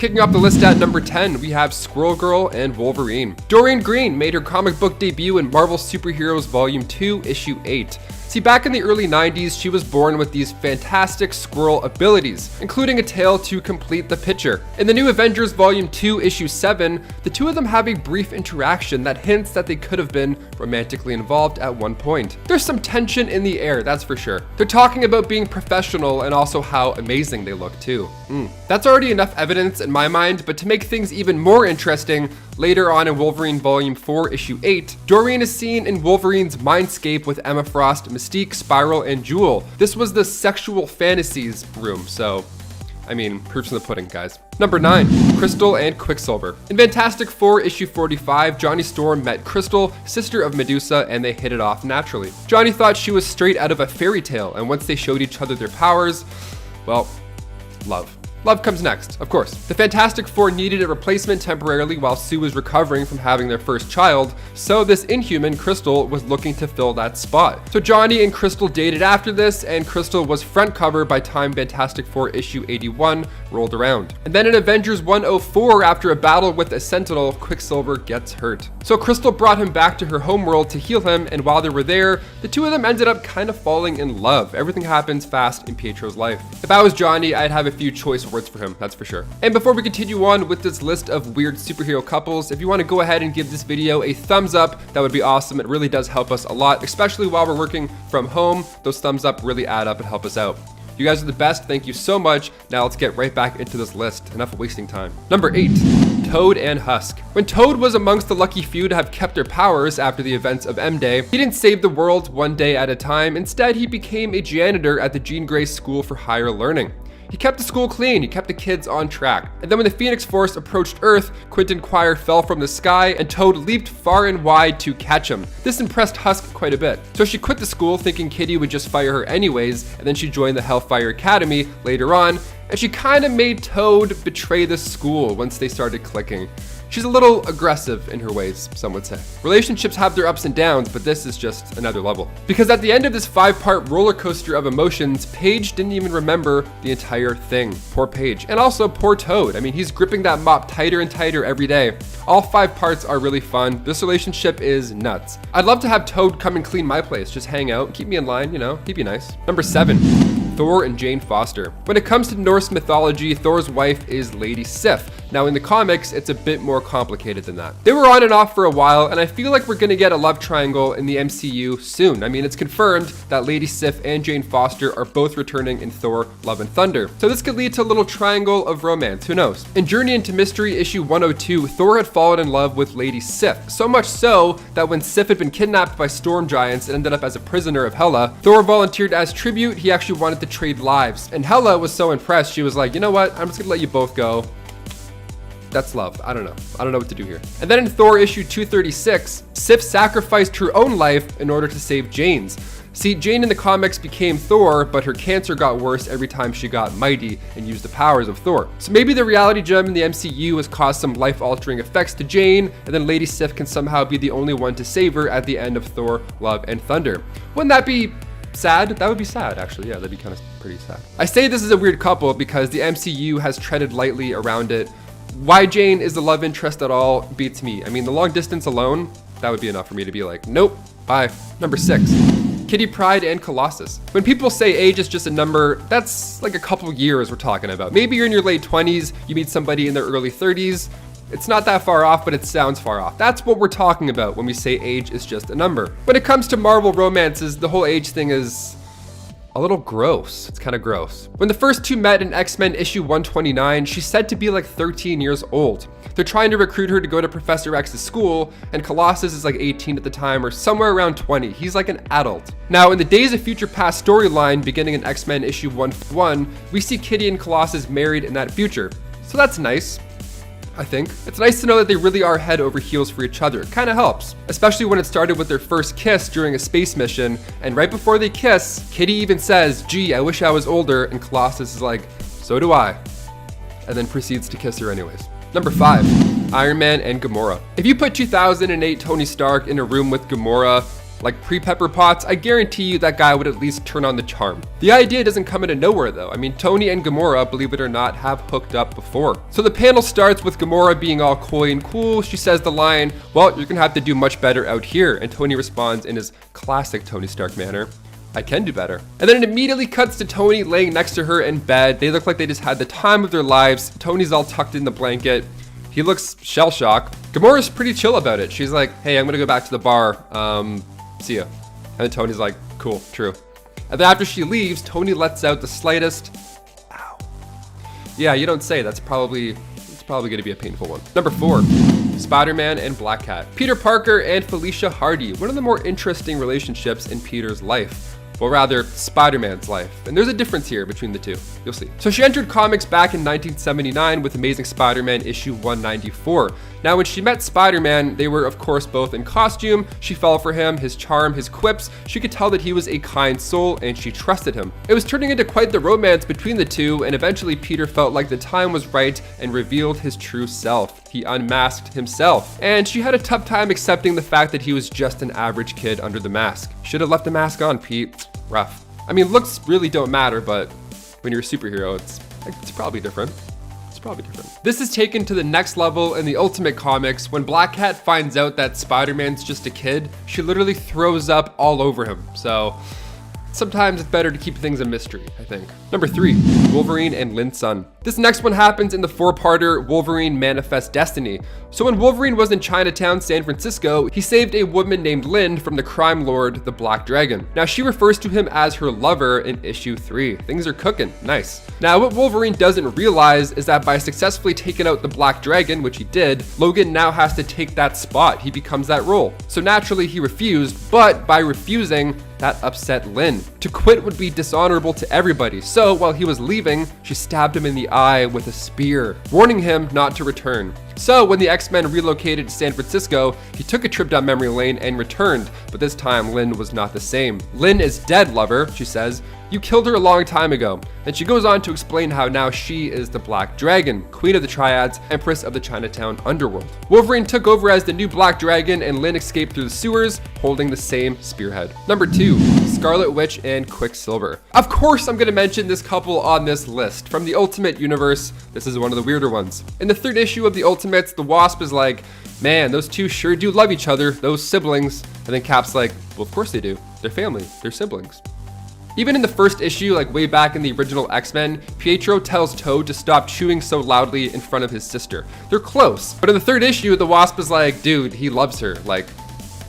Kicking off the list at number 10, we have Squirrel Girl and Wolverine. Doreen Green made her comic book debut in Marvel Superheroes Volume 2, Issue 8. See, back in the early 90s, she was born with these fantastic squirrel abilities, including a tail to complete the picture. In the New Avengers Volume 2, Issue 7, the two of them have a brief interaction that hints that they could have been romantically involved at one point. There's some tension in the air, that's for sure. They're talking about being professional and also how amazing they look too. That's already enough evidence in my mind, but to make things even more interesting, later on in Wolverine Volume 4, Issue 8, Doreen is seen in Wolverine's mindscape with Emma Frost, Mystique, Spiral, and Jewel. This was the sexual fantasies room, so I mean, proof's in the pudding, guys. Number 9, Crystal and Quicksilver. In Fantastic Four, Issue 45, Johnny Storm met Crystal, sister of Medusa, and they hit it off naturally. Johnny thought she was straight out of a fairy tale, and once they showed each other their powers, well, love. Love comes next, of course. The Fantastic Four needed a replacement temporarily while Sue was recovering from having their first child, so this Inhuman, Crystal, was looking to fill that spot. So Johnny and Crystal dated after this, and Crystal was front cover by time Fantastic Four issue 81 rolled around. And then in Avengers 104, after a battle with a Sentinel, Quicksilver gets hurt. So Crystal brought him back to her homeworld to heal him, and while they were there, the two of them ended up kind of falling in love. Everything happens fast in Pietro's life. If I was Johnny, I'd have a few choice words for him, that's for sure. And before we continue on with this list of weird superhero couples, if you want to go ahead and give this video a thumbs up, that would be awesome. It really does help us a lot, especially while we're working from home. Those thumbs up really add up and help us out. You guys are the best, thank you so much. Now let's get right back into this list. Enough of wasting time. Number 8, Toad and Husk. When Toad was amongst the lucky few to have kept their powers after the events of MJ, he didn't save the world one day at a time. Instead, he became a janitor at the Jean Grey School for Higher Learning. He kept the school clean, he kept the kids on track. And then when the Phoenix Force approached Earth, Quentin Quire fell from the sky and Toad leaped far and wide to catch him. This impressed Husk quite a bit. So she quit the school thinking Kitty would just fire her anyways, and then she joined the Hellfire Academy later on, and she kind of made Toad betray the school once they started clicking. She's a little aggressive in her ways, some would say. Relationships have their ups and downs, but this is just another level. Because at the end of this 5-part roller coaster of emotions, Paige didn't even remember the entire thing. Poor Paige. And also poor Toad. I mean, he's gripping that mop tighter and tighter every day. All 5 parts are really fun. This relationship is nuts. I'd love to have Toad come and clean my place, just hang out, keep me in line, you know, he'd be nice. Number 7. Thor and Jane Foster. When it comes to Norse mythology, Thor's wife is Lady Sif. Now in the comics, it's a bit more complicated than that. They were on and off for a while, and I feel like we're gonna get a love triangle in the MCU soon. I mean, it's confirmed that Lady Sif and Jane Foster are both returning in Thor: Love and Thunder. So this could lead to a little triangle of romance, who knows? In Journey into Mystery issue 102, Thor had fallen in love with Lady Sif, so much so that when Sif had been kidnapped by storm giants and ended up as a prisoner of Hela, Thor volunteered as tribute. He actually wanted to trade lives, and Hela was so impressed, she was like, you know what, I'm just gonna let you both go. That's love. I don't know what to do here. And then in Thor issue 236, Sif sacrificed her own life in order to save Jane's. See, Jane in the comics became Thor, but her cancer got worse every time she got mighty and used the powers of Thor. So maybe the reality gem in the MCU has caused some life-altering effects to Jane, and then Lady Sif can somehow be the only one to save her at the end of Thor: Love and Thunder. Wouldn't that be sad? That would be sad, actually. Yeah, that'd be kind of pretty sad. I say this is a weird couple because the MCU has treaded lightly around it. Why Jane is the love interest at all beats me. I mean, the long distance alone, that would be enough for me to be like, nope, bye. Number 6, Kitty Pryde and Colossus. When people say age is just a number, that's like a couple years we're talking about. Maybe you're in your late 20s, you meet somebody in their early 30s. It's not that far off, but it sounds far off. That's what we're talking about when we say age is just a number. When it comes to Marvel romances, the whole age thing is a little gross. It's kind of gross. When the first two met in X-Men issue 129, she's said to be like 13 years old. They're trying to recruit her to go to Professor X's school, and Colossus is like 18 at the time, or somewhere around 20. He's like an adult. Now, in the Days of Future Past storyline, beginning in X-Men issue 151, we see Kitty and Colossus married in that future. So that's nice. I think. It's nice to know that they really are head over heels for each other. It kind of helps, especially when it started with their first kiss during a space mission, and right before they kiss, Kitty even says, gee, I wish I was older, and Colossus is like, so do I, and then proceeds to kiss her anyways. Number 5, Iron Man and Gamora. If you put 2008 Tony Stark in a room with Gamora, like pre-pepper pots, I guarantee you that guy would at least turn on the charm. The idea doesn't come out of nowhere though. I mean, Tony and Gamora, believe it or not, have hooked up before. So the panel starts with Gamora being all coy and cool. She says the line, "Well, you're gonna have to do much better out here." And Tony responds in his classic Tony Stark manner, "I can do better." And then it immediately cuts to Tony laying next to her in bed. They look like they just had the time of their lives. Tony's all tucked in the blanket. He looks shell-shocked. Gamora's pretty chill about it. She's like, "Hey, I'm gonna go back to the bar. See ya." And then Tony's like, "Cool, true." And then after she leaves, Tony lets out the slightest, "Ow." Yeah, you don't say. It's probably gonna be a painful one. Number 4, SpiderMan and Black Cat. Peter Parker and Felicia Hardy, one of the more interesting relationships in Peter's life. Well, rather, Spider-Man's life. And there's a difference here between the two. You'll see. So she entered comics back in 1979 with Amazing Spider-Man issue 194. Now, when she met Spider-Man, they were, of course, both in costume. She fell for him, his charm, his quips. She could tell that he was a kind soul, and she trusted him. It was turning into quite the romance between the two, and eventually Peter felt like the time was right and revealed his true self. He unmasked himself. And she had a tough time accepting the fact that he was just an average kid under the mask. Should have left the mask on, Pete. Rough. I mean, looks really don't matter, but when you're a superhero, it's probably different. This is taken to the next level in the Ultimate Comics. When Black Cat finds out that Spider-Man's just a kid, she literally throws up all over him. So sometimes it's better to keep things a mystery, I think. Number 3, Wolverine and Lynn Sun. This next one happens in the 4-parter Wolverine Manifest Destiny. So when Wolverine was in Chinatown, San Francisco, he saved a woman named Lynn from the crime lord, the Black Dragon. Now she refers to him as her lover in issue 3. Things are cooking, nice. Now what Wolverine doesn't realize is that by successfully taking out the Black Dragon, which he did, Logan now has to take that spot. He becomes that role. So naturally he refused, but by refusing, that upset Lynn. To quit would be dishonorable to everybody. So while he was leaving, she stabbed him in the eye with a spear, warning him not to return. So when the X-Men relocated to San Francisco, he took a trip down memory lane and returned, but this time Lynn was not the same. "Lynn is dead, lover," she says. "You killed her a long time ago." And she goes on to explain how now she is the Black Dragon, Queen of the Triads, Empress of the Chinatown underworld. Wolverine took over as the new Black Dragon, and Lynn escaped through the sewers, holding the same spearhead. Number 2, Scarlet Witch and Quicksilver. Of course I'm gonna mention this couple on this list. From the Ultimate Universe, this is one of the weirder ones. In the 3rd issue of the Ultimates, the Wasp is like, "Man, those two sure do love each other, those siblings." And then Cap's like, "Well, of course they do. They're family, they're siblings." Even in the 1st issue, like way back in the original X-Men, Pietro tells Toad to stop chewing so loudly in front of his sister. They're close, but in the 3rd issue, the Wasp is like, dude, he loves her, like,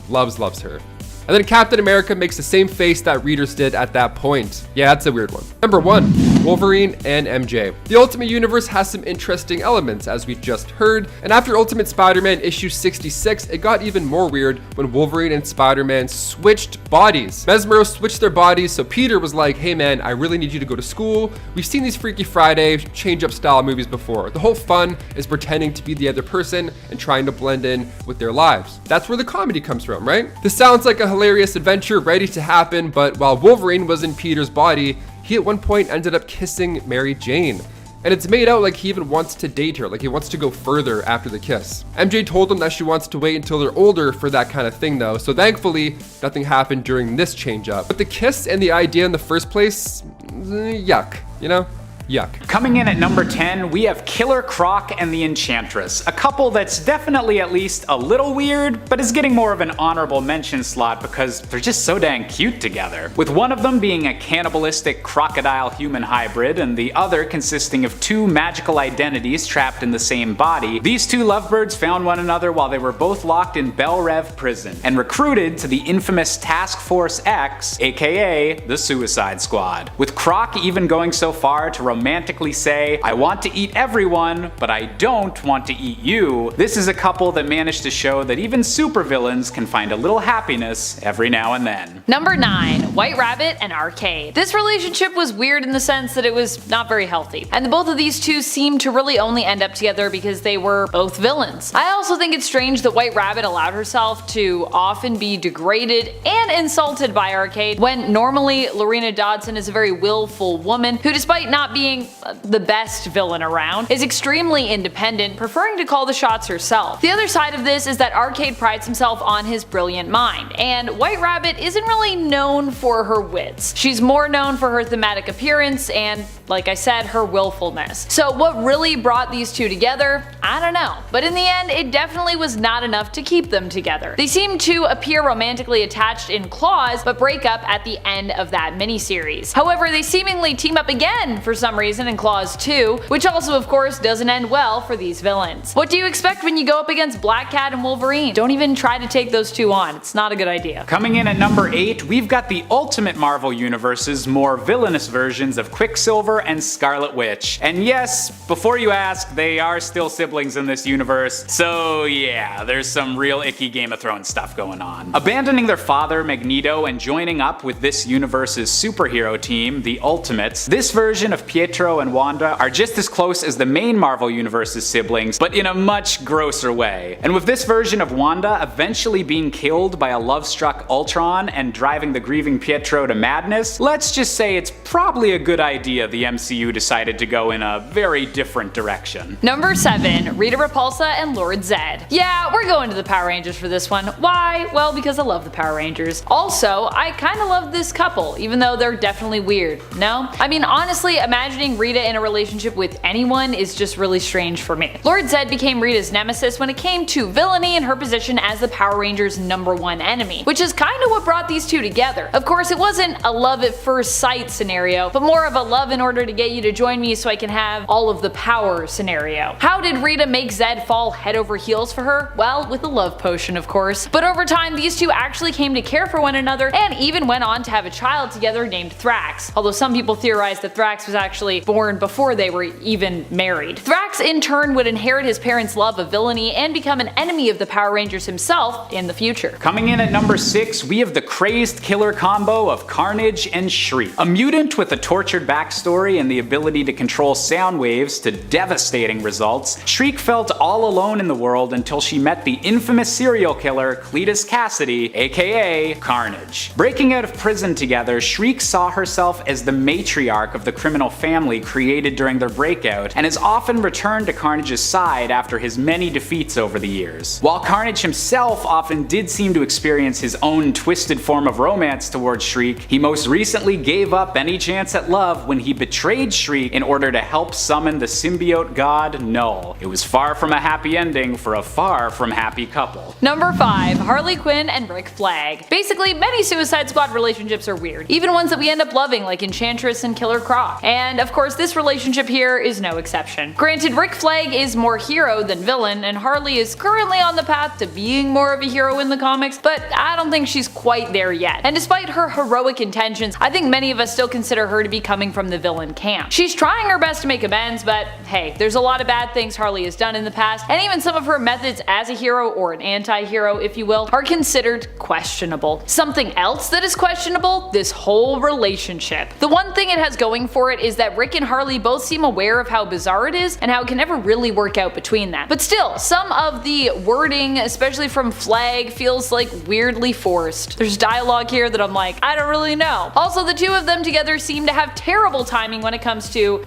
loves her. And then Captain America makes the same face that readers did at that point. Yeah, that's a weird one. Number 1, Wolverine and MJ. The Ultimate Universe has some interesting elements, as we just heard, and after Ultimate Spider-Man issue 66, it got even more weird when Wolverine and Spider-Man switched bodies. Mesmero switched their bodies, so Peter was like, "Hey man, I really need you to go to school. We've seen these Freaky Friday change-up style movies before. The whole fun is pretending to be the other person and trying to blend in with their lives." That's where the comedy comes from, right? This sounds like a hilarious adventure ready to happen, but while Wolverine was in Peter's body, he at one point ended up kissing Mary Jane. And it's made out like he even wants to date her, like he wants to go further after the kiss. MJ told him that she wants to wait until they're older for that kind of thing though, so thankfully, nothing happened during this change up. But the kiss and the idea in the first place, yuck, you know? Yuck. Coming in at number 10, we have Killer Croc and the Enchantress, a couple that's definitely at least a little weird, but is getting more of an honorable mention slot because they're just so dang cute together. With one of them being a cannibalistic crocodile-human hybrid and the other consisting of 2 magical identities trapped in the same body, these 2 lovebirds found one another while they were both locked in Belle Rev prison and recruited to the infamous Task Force X, aka the Suicide Squad. With Croc even going so far to romantically say, "I want to eat everyone, but I don't want to eat you." This is a couple that managed to show that even supervillains can find a little happiness every now and then. Number 9, White Rabbit and Arcade. This relationship was weird in the sense that it was not very healthy, and both of these two seemed to really only end up together because they were both villains. I also think it's strange that White Rabbit allowed herself to often be degraded and insulted by Arcade when normally Lorena Dodson is a very willful woman who, despite not being being the best villain around, is extremely independent, preferring to call the shots herself. The other side of this is that Arcade prides himself on his brilliant mind, and White Rabbit isn't really known for her wits. She's more known for her thematic appearance and, like I said, her willfulness. So what really brought these two together? I don't know. But in the end, it definitely was not enough to keep them together. They seem to appear romantically attached in Claws, but break up at the end of that miniseries. However, they seemingly team up again for some reason in Claws 2, which also of course doesn't end well for these villains. What do you expect when you go up against Black Cat and Wolverine? Don't even try to take those two on, it's not a good idea. Coming in at number 8, we've got the Ultimate Marvel Universe's more villainous versions of Quicksilver and Scarlet Witch. And yes, before you ask, they are still siblings in this universe, so yeah, there's some real icky Game of Thrones stuff going on. Abandoning their father, Magneto, and joining up with this universe's superhero team, the Ultimates, this version of Pietro and Wanda are just as close as the main Marvel Universe's siblings, but in a much grosser way. And with this version of Wanda eventually being killed by a love-struck Ultron and driving the grieving Pietro to madness, let's just say it's probably a good idea the MCU decided to go in a very different direction. Number 7. Rita Repulsa and Lord Zed. Yeah, we're going to the Power Rangers for this one. Why? Well, because I love the Power Rangers. Also, I kinda love this couple, even though they're definitely weird. No? I mean, honestly, imagining Rita in a relationship with anyone is just really strange for me. Lord Zed became Rita's nemesis when it came to villainy and her position as the Power Rangers' #1 enemy, which is kinda what brought these two together. Of course, it wasn't a love at first sight scenario, but more of a love in order to get you to join me so I can have all of the power scenario. How did Rita make Zed fall head over heels for her? Well, with a love potion, of course. But over time, these two actually came to care for one another and even went on to have a child together named Thrax, although some people theorize that Thrax was actually born before they were even married. Thrax in turn would inherit his parents' love of villainy and become an enemy of the Power Rangers himself in the future. Coming in at number 6, we have the crazed killer combo of Carnage and Shriek. A mutant with a tortured backstory and the ability to control sound waves to devastating results, Shriek felt all alone in the world until she met the infamous serial killer Cletus Cassidy, aka Carnage. Breaking out of prison together, Shriek saw herself as the matriarch of the criminal family created during their breakout, and has often returned to Carnage's side after his many defeats over the years. While Carnage himself often did seem to experience his own twisted form of romance towards Shriek, he most recently gave up any chance at love when he betrayed Shriek in order to help summon the symbiote god Null. It was far from a happy ending for a far from happy couple. Number 5. Harley Quinn and Rick Flag. Basically, many Suicide Squad relationships are weird, even ones that we end up loving like Enchantress and Killer Croc. And of course, this relationship here is no exception. Granted, Rick Flag is more hero than villain, and Harley is currently on the path to being more of a hero in the comics, but I don't think she's quite there yet. And despite her heroic intentions, I think many of us still consider her to be coming from the villain camp. She's trying her best to make amends, but hey, there's a lot of bad things Harley has done in the past, and even some of her methods as a hero, or an anti-hero if you will, are considered questionable. Something else that is questionable? This whole relationship. The one thing it has going for it is that Rick and Harley both seem aware of how bizarre it is and how it can never really work out between them. But still, some of the wording, especially from Flag, feels like weirdly forced. There's dialogue here that I'm like, I don't really know. Also, the two of them together seem to have terrible timing when it comes to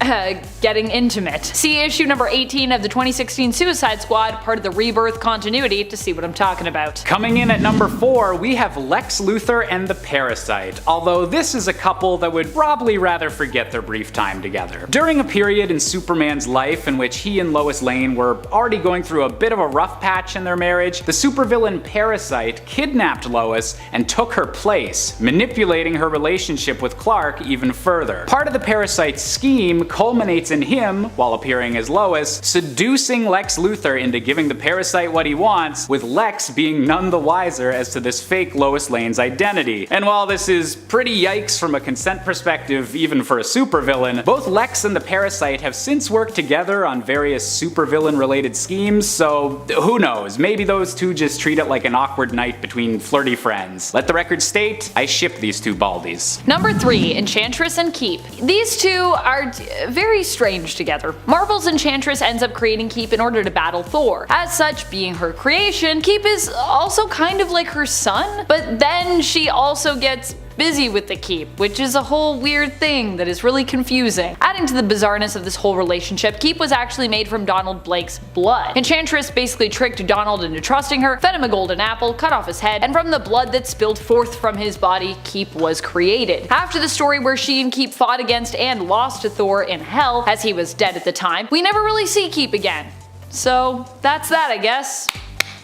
getting intimate. See issue number 18 of the 2016 Suicide Squad, part of the Rebirth continuity, to see what I'm talking about. Coming in at number 4, we have Lex Luthor and the Parasite, although this is a couple that would probably rather forget their brief time together. During a period in Superman's life in which he and Lois Lane were already going through a bit of a rough patch in their marriage, the supervillain Parasite kidnapped Lois and took her place, manipulating her relationship with Clark even further. Part of the Parasite's scheme culminates in him, while appearing as Lois, seducing Lex Luthor into giving the Parasite what he wants, with Lex being none the wiser as to this fake Lois Lane's identity. And while this is pretty yikes from a consent perspective even for a supervillain, both Lex and the Parasite have since worked together on various supervillain related schemes, so who knows, maybe those two just treat it like an awkward night between flirty friends. Let the record state, I ship these two baldies. Number 3. Enchantress and Keep. These two are very strange together. Marvel's Enchantress ends up creating Keep in order to battle Thor. As such, being her creation, Keep is also kind of like her son, but then she also gets busy with the Keep, which is a whole weird thing that is really confusing. Adding to the bizarreness of this whole relationship, Keep was actually made from Donald Blake's blood. Enchantress basically tricked Donald into trusting her, fed him a golden apple, cut off his head, and from the blood that spilled forth from his body, Keep was created. After the story where she and Keep fought against and lost to Thor in Hell, as he was dead at the time, we never really see Keep again. So that's that, I guess.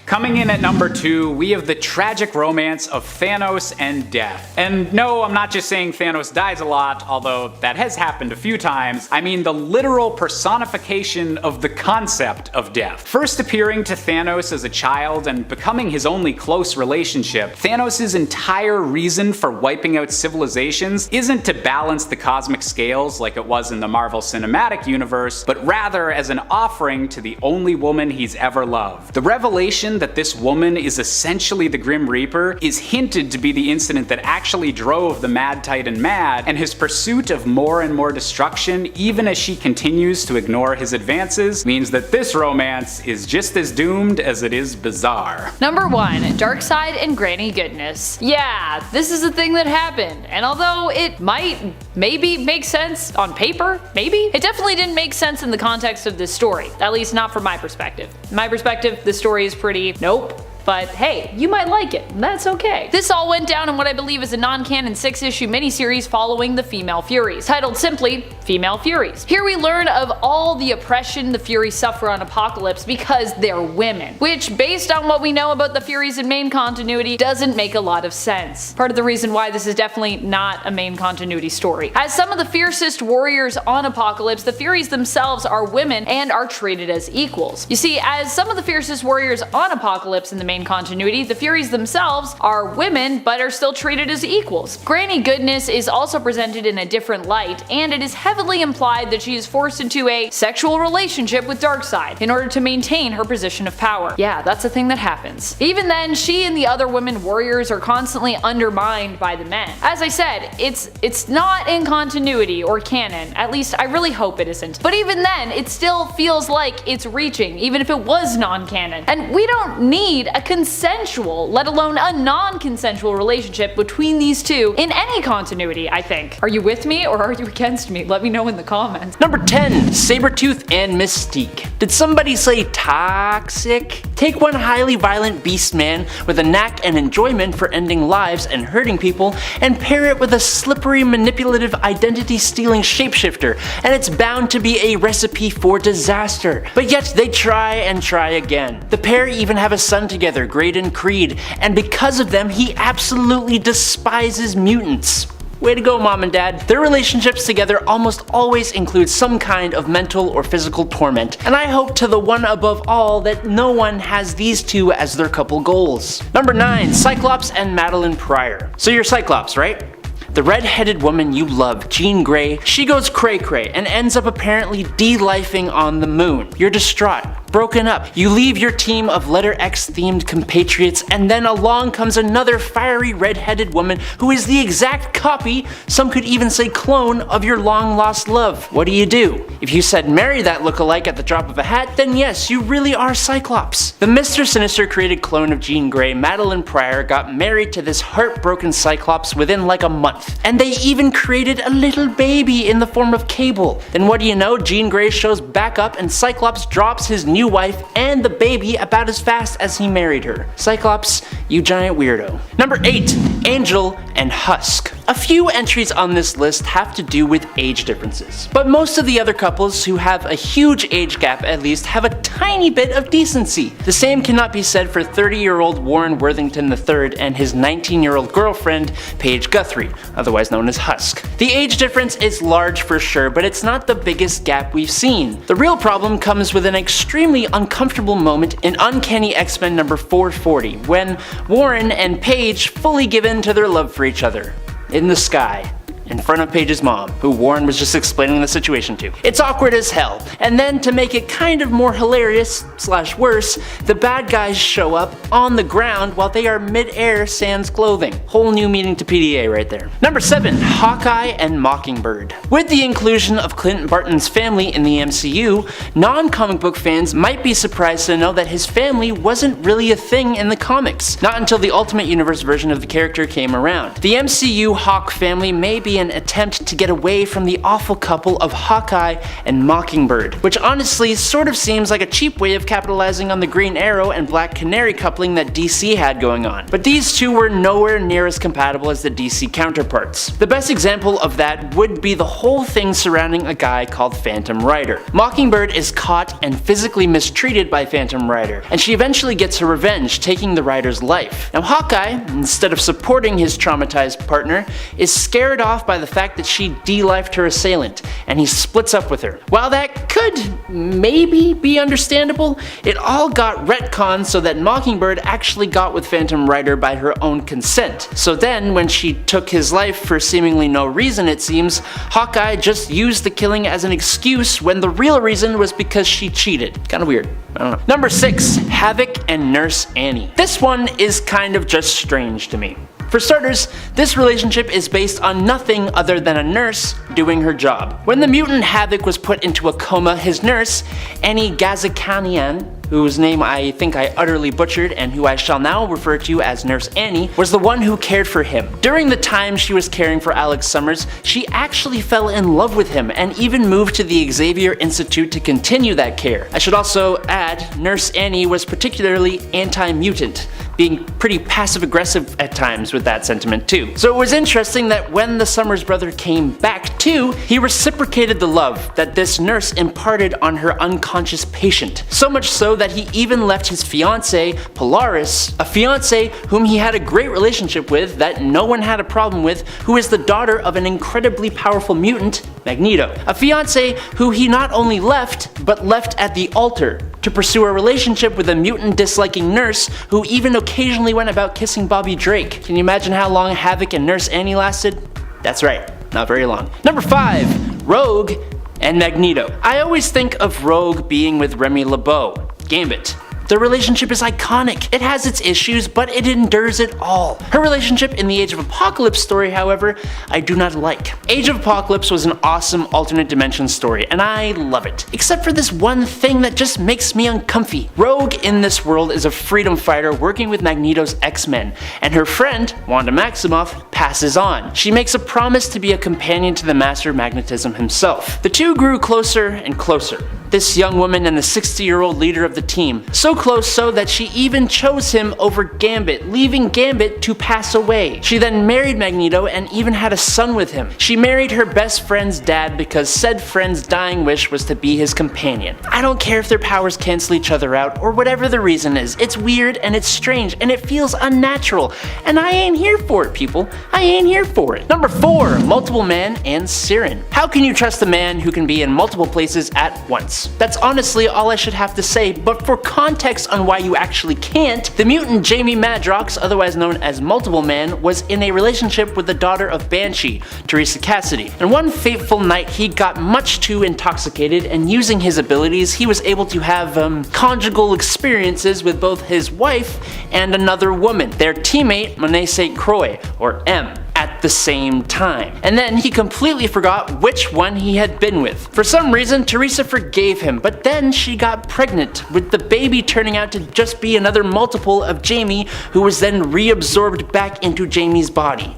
Coming in at number 2, we have the tragic romance of Thanos and death. And no, I'm not just saying Thanos dies a lot, although that has happened a few times. I mean the literal personification of the concept of death. First appearing to Thanos as a child and becoming his only close relationship, Thanos' entire reason for wiping out civilizations isn't to balance the cosmic scales like it was in the Marvel Cinematic Universe, but rather as an offering to the only woman he's ever loved. The revelation that this woman is essentially the Grim Reaper is hinted to be the incident that actually drove the Mad Titan mad, and his pursuit of more and more destruction, even as she continues to ignore his advances, means that this romance is just as doomed as it is bizarre. Number 1. Darkseid and Granny Goodness. Yeah, this is a thing that happened, and although it might maybe make sense on paper, it definitely didn't make sense in the context of this story, at least not from my perspective. In my perspective, this story is pretty nope. But hey, you might like it, and that's okay. This all went down in what I believe is a non-canon 6-issue miniseries following the Female Furies, titled simply Female Furies. Here we learn of all the oppression the Furies suffer on Apokolips because they're women, which based on what we know about the Furies in main continuity doesn't make a lot of sense. Part of the reason why this is definitely not a main continuity story. As some of the fiercest warriors on Apokolips, the Furies themselves are women and are treated as equals. You see, as some of the fiercest warriors on Apokolips in the main continuity, the Furies themselves are women but are still treated as equals. Granny Goodness is also presented in a different light, and it is heavily implied that she is forced into a sexual relationship with Darkseid in order to maintain her position of power. Yeah, that's a thing that happens. Even then, she and the other women warriors are constantly undermined by the men. As I said, it's not in continuity or canon, at least I really hope it isn't. But even then, it still feels like it's reaching, even if it was non-canon. And we don't need a consensual, let alone a non-consensual relationship between these two in any continuity, I think. Are you with me or are you against me? Let me know in the comments. Number 10. Sabertooth and Mystique. Did somebody say toxic? Take one highly violent beast man with a knack and enjoyment for ending lives and hurting people, and pair it with a slippery, manipulative, identity-stealing shapeshifter, and it's bound to be a recipe for disaster. But yet they try and try again. The pair even have a son together, Graydon Creed, and because of them, he absolutely despises mutants. Way to go, Mom and Dad. Their relationships together almost always include some kind of mental or physical torment, and I hope to the one above all that no one has these two as their couple goals. Number 9. Cyclops and Madeline Pryor. So you're Cyclops, right? The red-headed woman you love, Jean Grey, she goes cray-cray and ends up apparently de-lifing on the moon. You're distraught, broken up. You leave your team of letter X themed compatriots, and then along comes another fiery red-headed woman who is the exact copy, some could even say clone, of your long-lost love. What do? If you said marry that lookalike at the drop of a hat, then yes, you really are Cyclops. The Mr. Sinister created clone of Jean Grey, Madeline Pryor, got married to this heartbroken Cyclops within like a month. And they even created a little baby in the form of Cable. Then what do you know, Jean Grey shows back up and Cyclops drops his new wife and the baby about as fast as he married her. Cyclops, you giant weirdo. Number 8. Angel and Husk. A few entries on this list have to do with age differences, but most of the other couples who have a huge age gap at least have a tiny bit of decency. The same cannot be said for 30-year-old Warren Worthington III and his 19-year-old girlfriend, Paige Guthrie, otherwise known as Husk. The age difference is large for sure, but it's not the biggest gap we've seen. The real problem comes with an extremely uncomfortable moment in Uncanny X-Men number 440, when Warren and Paige fully give in to their love for each other. In the sky. in front of Paige's mom, who Warren was just explaining the situation to. It's awkward as hell. And then to make it kind of more hilarious / worse, the bad guys show up on the ground while they are mid-air sans clothing. Whole new meaning to PDA right there. Number 7, Hawkeye and Mockingbird. With the inclusion of Clint Barton's family in the MCU, non-comic book fans might be surprised to know that his family wasn't really a thing in the comics, not until the Ultimate Universe version of the character came around. The MCU Hawk family may be an attempt to get away from the awful couple of Hawkeye and Mockingbird, which honestly sort of seems like a cheap way of capitalizing on the Green Arrow and Black Canary coupling that DC had going on. But these two were nowhere near as compatible as the DC counterparts. The best example of that would be the whole thing surrounding a guy called Phantom Rider. Mockingbird is caught and physically mistreated by Phantom Rider, and she eventually gets her revenge, taking the Rider's life. Now Hawkeye, instead of supporting his traumatized partner, is scared off by the fact that she de-lifed her assailant, and he splits up with her. While that could maybe be understandable, it all got retconned so that Mockingbird actually got with Phantom Rider by her own consent. So then, when she took his life for seemingly no reason it seems, Hawkeye just used the killing as an excuse when the real reason was because she cheated. Kinda weird. I don't know. Number 6, Havoc and Nurse Annie. This one is kind of just strange to me. For starters, this relationship is based on nothing other than a nurse doing her job. When the mutant Havoc was put into a coma, his nurse, Annie Gazikanian, whose name I think I utterly butchered and who I shall now refer to as Nurse Annie, was the one who cared for him. During the time she was caring for Alex Summers, she actually fell in love with him and even moved to the Xavier Institute to continue that care. I should also add, Nurse Annie was particularly anti-mutant, being pretty passive-aggressive at times with that sentiment too. So it was interesting that when the Summers brother came back too, he reciprocated the love that this nurse imparted on her unconscious patient. So much so that he even left his fiancée, Polaris, a fiancée whom he had a great relationship with that no one had a problem with, who is the daughter of an incredibly powerful mutant, Magneto. A fiancée who he not only left, but left at the altar to pursue a relationship with a mutant disliking nurse who even occasionally went about kissing Bobby Drake. Can you imagine how long Havoc and Nurse Annie lasted? That's right, not very long. Number 5, Rogue and Magneto. I always think of Rogue being with Remy LeBeau, Gambit. The relationship is iconic. It has its issues, but it endures it all. Her relationship in the Age of Apocalypse story, however, I do not like. Age of Apocalypse was an awesome alternate dimension story, and I love it. Except for this one thing that just makes me uncomfy. Rogue in this world is a freedom fighter working with Magneto's X-Men, and her friend, Wanda Maximoff, passes on. She makes a promise to be a companion to the Master of Magnetism himself. The two grew closer and closer. This young woman and the 60-year-old leader of the team. So close so that she even chose him over Gambit, leaving Gambit to pass away. She then married Magneto and even had a son with him. She married her best friend's dad because said friend's dying wish was to be his companion. I don't care if their powers cancel each other out or whatever the reason is. It's weird and it's strange and it feels unnatural. And I ain't here for it, people. I ain't here for it. Number 4, Multiple Man and Sirin. How can you trust a man who can be in multiple places at once? That's honestly all I should have to say, but for context on why you actually can't, the mutant Jamie Madrox, otherwise known as Multiple Man, was in a relationship with the daughter of Banshee, Teresa Cassidy. And one fateful night he got much too intoxicated, and using his abilities he was able to have conjugal experiences with both his wife and another woman, their teammate Monet St. Croix, or M, at the same time. And then he completely forgot which one he had been with. For some reason, Teresa forgave him, but then she got pregnant, with the baby turning out to just be another multiple of Jamie, who was then reabsorbed back into Jamie's body.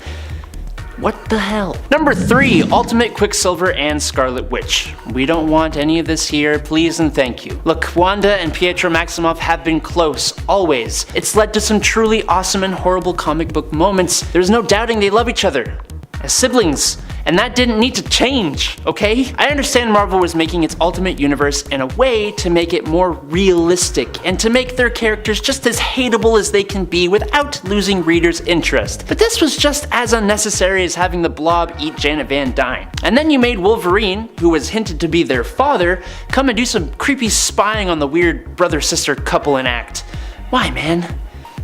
What the hell? Number 3, Ultimate Quicksilver and Scarlet Witch. We don't want any of this here, please and thank you. Look, Wanda and Pietro Maximoff have been close, always. It's led to some truly awesome and horrible comic book moments. There's no doubting they love each other as siblings, and that didn't need to change, okay? I understand Marvel was making its Ultimate Universe in a way to make it more realistic and to make their characters just as hateable as they can be without losing readers' interest. But this was just as unnecessary as having the Blob eat Janet Van Dyne. And then you made Wolverine, who was hinted to be their father, come and do some creepy spying on the weird brother-sister couple enact. Why, man?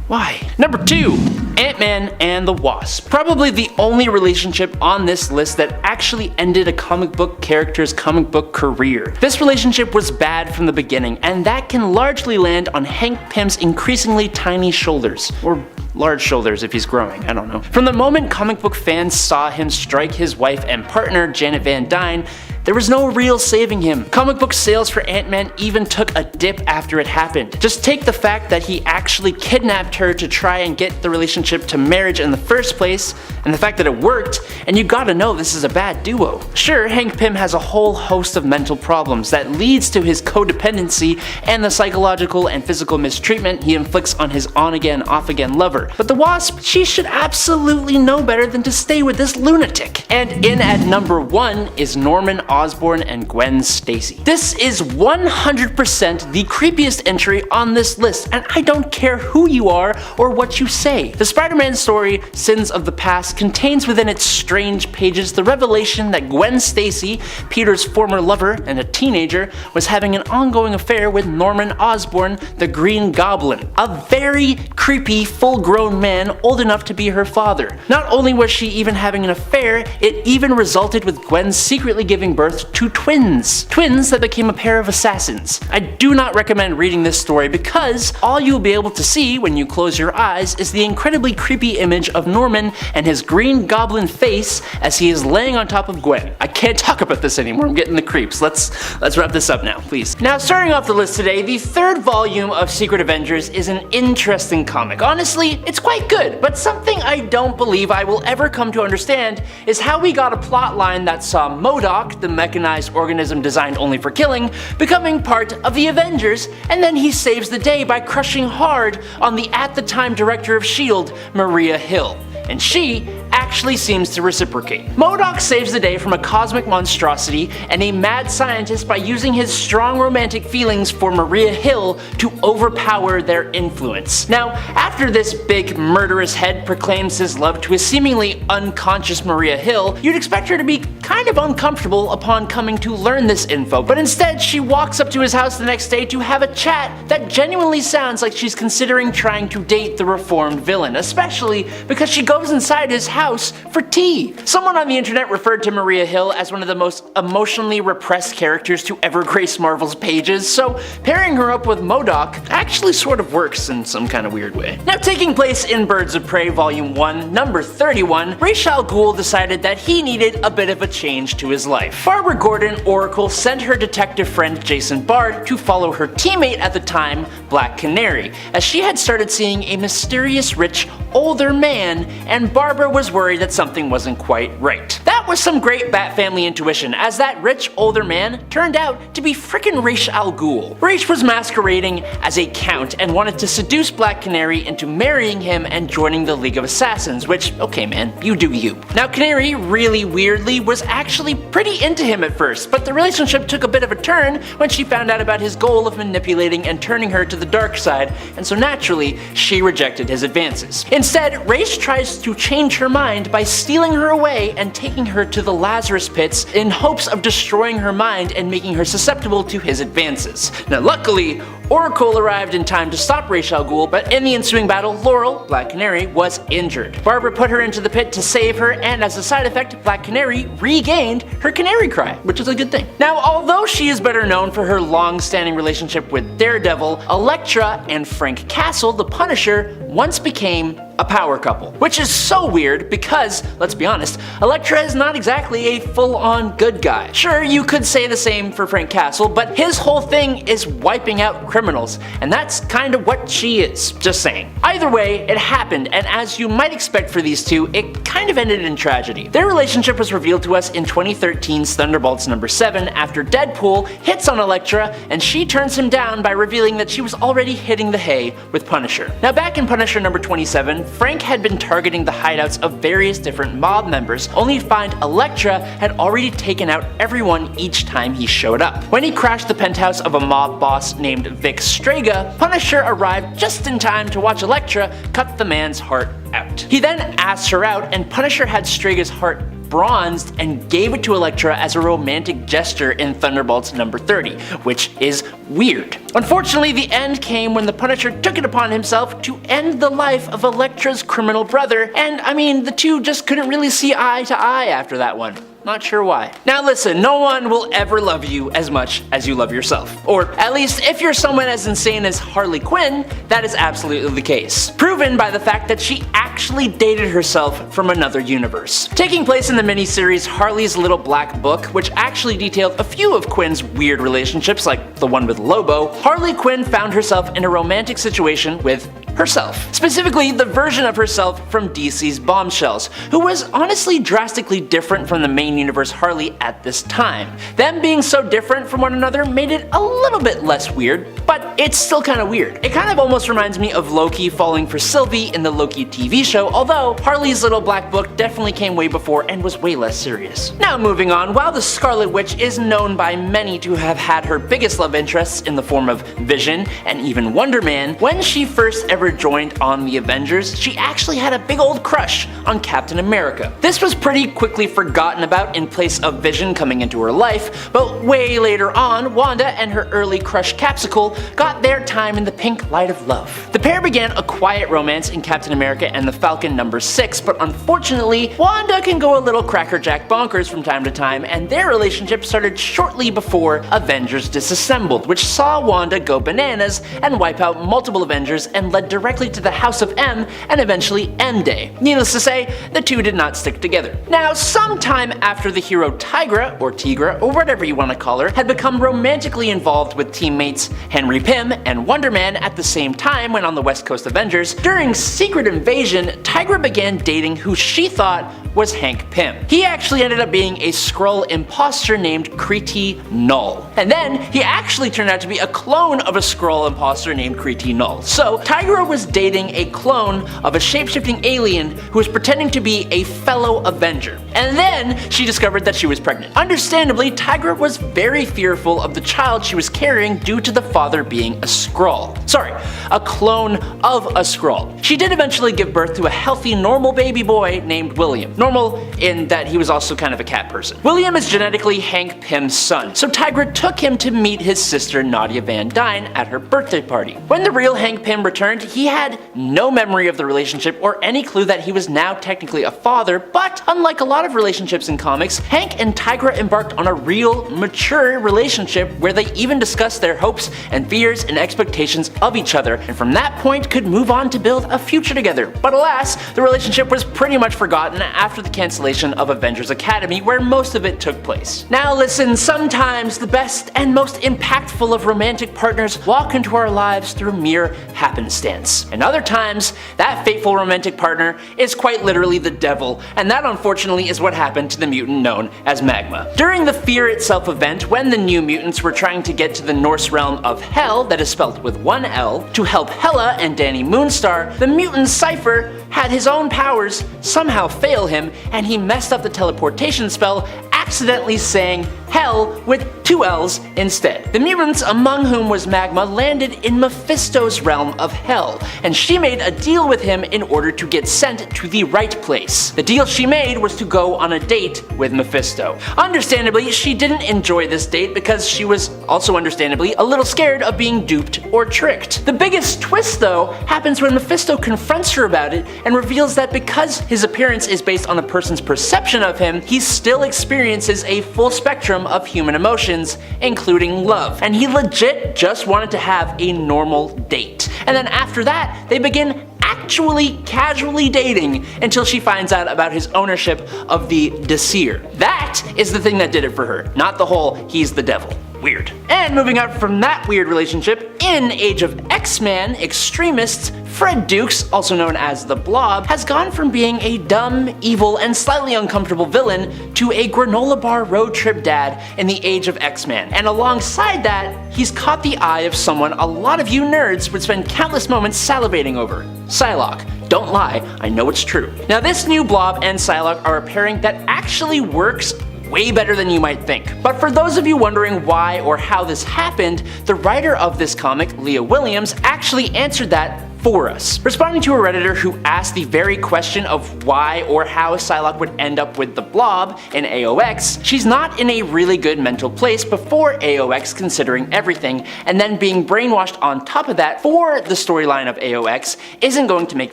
Why? Number 2. Ant-Man and the Wasp. Probably the only relationship on this list that actually ended a comic book character's comic book career. This relationship was bad from the beginning, and that can largely land on Hank Pym's increasingly tiny shoulders. Or large shoulders if he's growing, I don't know. From the moment comic book fans saw him strike his wife and partner, Janet Van Dyne, there was no real saving him. Comic book sales for Ant-Man even took a dip after it happened. Just take the fact that he actually kidnapped her to try and get the relationship to marriage in the first place, and the fact that it worked, and you gotta know this is a bad duo. Sure, Hank Pym has a whole host of mental problems that leads to his codependency and the psychological and physical mistreatment he inflicts on his on-again, off-again lover. But the Wasp, she should absolutely know better than to stay with this lunatic. And in at number 1 is Norman Osborn and Gwen Stacy. This is 100% the creepiest entry on this list, and I don't care who you are or what you say. The Spider-Man story, Sins of the Past, contains within its strange pages the revelation that Gwen Stacy, Peter's former lover and a teenager, was having an ongoing affair with Norman Osborn, the Green Goblin, a very creepy, full-grown man old enough to be her father. Not only was she even having an affair, it even resulted with Gwen secretly giving birth to twins. Twins that became a pair of assassins. I do not recommend reading this story because all you'll be able to see when you close your eyes is the incredibly creepy image of Norman and his Green Goblin face as he is laying on top of Gwen. I can't talk about this anymore, I'm getting the creeps. Let's wrap this up now, please. Now, starting off the list today, the 3rd volume of Secret Avengers is an interesting comic. Honestly, it's quite good, but something I don't believe I will ever come to understand is how we got a plot line that saw MODOK, the mechanized organism designed only for killing, becoming part of the Avengers, and then he saves the day by crushing hard on the at-the-time director of S.H.I.E.L.D., Maria Hill. And she actually seems to reciprocate. MODOK saves the day from a cosmic monstrosity and a mad scientist by using his strong romantic feelings for Maria Hill to overpower their influence. Now, after this big murderous head proclaims his love to a seemingly unconscious Maria Hill, you'd expect her to be kind of uncomfortable upon coming to learn this info, but instead she walks up to his house the next day to have a chat that genuinely sounds like she's considering trying to date the reformed villain, especially because she goes inside his house for tea. Someone on the internet referred to Maria Hill as one of the most emotionally repressed characters to ever grace Marvel's pages, so pairing her up with MODOK actually sort of works in some kind of weird way. Now, taking place in Birds of Prey Volume 1, number 31, Ra's al Ghul decided that he needed a bit of a change to his life. Barbara Gordon, Oracle, sent her detective friend Jason Bard to follow her teammate at the time, Black Canary, as she had started seeing a mysterious rich, older man, and Barbara was worried that something wasn't quite right. That was some great Bat Family intuition, as that rich, older man turned out to be frickin' Ra's al Ghul. Ra's was masquerading as a count and wanted to seduce Black Canary into marrying him and joining the League of Assassins, which, okay man, you do you. Now, Canary, really weirdly, was actually pretty into him at first, but the relationship took a bit of a turn when she found out about his goal of manipulating and turning her to the dark side, and so naturally, she rejected his advances. Instead, Ra's tries to change her mind by stealing her away and taking her to the Lazarus Pits in hopes of destroying her mind and making her susceptible to his advances. Now, luckily, Oracle arrived in time to stop Ra's al Ghul, but in the ensuing battle, Laurel, Black Canary, was injured. Barbara put her into the pit to save her, and as a side effect, Black Canary regained her canary cry, which is a good thing. Now, although she is better known for her long-standing relationship with Daredevil, Electra and Frank Castle, the Punisher, once became a power couple. Which is so weird because, let's be honest, Electra is not exactly a full-on good guy. Sure, you could say the same for Frank Castle, but his whole thing is wiping out criminals, and that's kind of what she is. Just saying. Either way, it happened, and as you might expect for these two, it kind of ended in tragedy. Their relationship was revealed to us in 2013's Thunderbolts number 7 after Deadpool hits on Electra, and she turns him down by revealing that she was already hitting the hay with Punisher. Now, back in Punisher number 27, Frank had been targeting the hideouts of various different mob members, only to find Electra had already taken out everyone each time he showed up. When he crashed the penthouse of a mob boss named Vic Strega, Punisher arrived just in time to watch Electra cut the man's heart out. He then asked her out, and Punisher had Strega's heart bronzed and gave it to Electra as a romantic gesture in Thunderbolts number 30, which is weird. Unfortunately, the end came when the Punisher took it upon himself to end the life of Electra's criminal brother, and I mean, the two just couldn't really see eye to eye after that one. Not sure why. Now listen, no one will ever love you as much as you love yourself. Or at least if you're someone as insane as Harley Quinn, that is absolutely the case. Proven by the fact that she actually dated herself from another universe. Taking place in the miniseries Harley's Little Black Book, which actually detailed a few of Quinn's weird relationships like the one with Lobo, Harley Quinn found herself in a romantic situation with herself. Specifically, the version of herself from DC's Bombshells, who was honestly drastically different from the main universe Harley at this time. Them being so different from one another made it a little bit less weird, but it's still kinda weird. It kind of almost reminds me of Loki falling for Sylvie in the Loki TV show, although Harley's Little Black Book definitely came way before and was way less serious. Now moving on, while the Scarlet Witch is known by many to have had her biggest love interests in the form of Vision and even Wonder Man, when she first ever joined on the Avengers, she actually had a big old crush on Captain America. This was pretty quickly forgotten about in place of Vision coming into her life, but way later on, Wanda and her early crush Capsicle got their time in the pink light of love. The pair began a quiet romance in Captain America and the Falcon number 6, but unfortunately, Wanda can go a little crackerjack bonkers from time to time, and their relationship started shortly before Avengers Disassembled, which saw Wanda go bananas and wipe out multiple Avengers and led directly to the House of M and eventually M-Day. Needless to say, the two did not stick together. Now, sometime after the hero Tigra, or whatever you want to call her, had become romantically involved with teammates Henry Pym and Wonder Man at the same time when on the West Coast Avengers, during Secret Invasion, Tigra began dating who she thought was Hank Pym. He actually ended up being a Skrull imposter named Kriti Null. And then, he actually turned out to be a clone of a Skrull imposter named Kriti Null. So, Tigra was dating a clone of a shapeshifting alien who was pretending to be a fellow Avenger. And then, she discovered that she was pregnant. Understandably, Tigra was very fearful of the child she was carrying due to the father being a Skrull. Sorry, a clone of a Skrull. She did eventually give birth to a healthy, normal baby boy named William. Normal in that he was also kind of a cat person. William is genetically Hank Pym's son, so Tigra took him to meet his sister Nadia Van Dyne at her birthday party. When the real Hank Pym returned, he had no memory of the relationship or any clue that he was now technically a father, but unlike a lot of relationships in comics, Hank and Tigra embarked on a real, mature relationship where they even discussed their hopes and fears and expectations of each other, and from that point could move on to build a future together. But alas, the relationship was pretty much forgotten after the cancellation of Avengers Academy, where most of it took place. Now listen, sometimes the best and most impactful of romantic partners walk into our lives through mere happenstance. And other times, that fateful romantic partner is quite literally the devil, and that unfortunately is what happened to the mutant known as Magma. During the Fear Itself event, when the New Mutants were trying to get to the Norse realm of Hell, that is spelled with one L, to help Hela and Danny Moonstar, the mutant Cypher had his own powers somehow fail him, and he messed up the teleportation spell, accidentally saying Hell with two L's instead. The mutants, among whom was Magma, landed in Mephisto's realm of Hell, and she made a deal with him in order to get sent to the right place. The deal she made was to go on a date with Mephisto. Understandably, she didn't enjoy this date because she was also understandably a little scared of being duped or tricked. The biggest twist though happens when Mephisto confronts her about it and reveals that because his appearance is based on a person's perception of him, he still experiences a full spectrum of human emotions, including love, and he legit just wanted to have a normal date. And then after that, they begin actually casually dating until she finds out about his ownership of the Desir. That is the thing that did it for her, not the whole he's the devil. Weird. And moving out from that weird relationship, in Age of X-Men Extremists, Fred Dukes, also known as the Blob, has gone from being a dumb, evil, and slightly uncomfortable villain to a granola bar road trip dad in the Age of X-Men. And alongside that, he's caught the eye of someone a lot of you nerds would spend countless moments salivating over: Psylocke. Don't lie, I know it's true. Now this new Blob and Psylocke are a pairing that actually works way better than you might think. But for those of you wondering why or how this happened, the writer of this comic, Leah Williams, actually answered that for us. Responding to a Redditor who asked the very question of why or how Psylocke would end up with the Blob in AOX, she's not in a really good mental place before AOX considering everything, and then being brainwashed on top of that for the storyline of AOX isn't going to make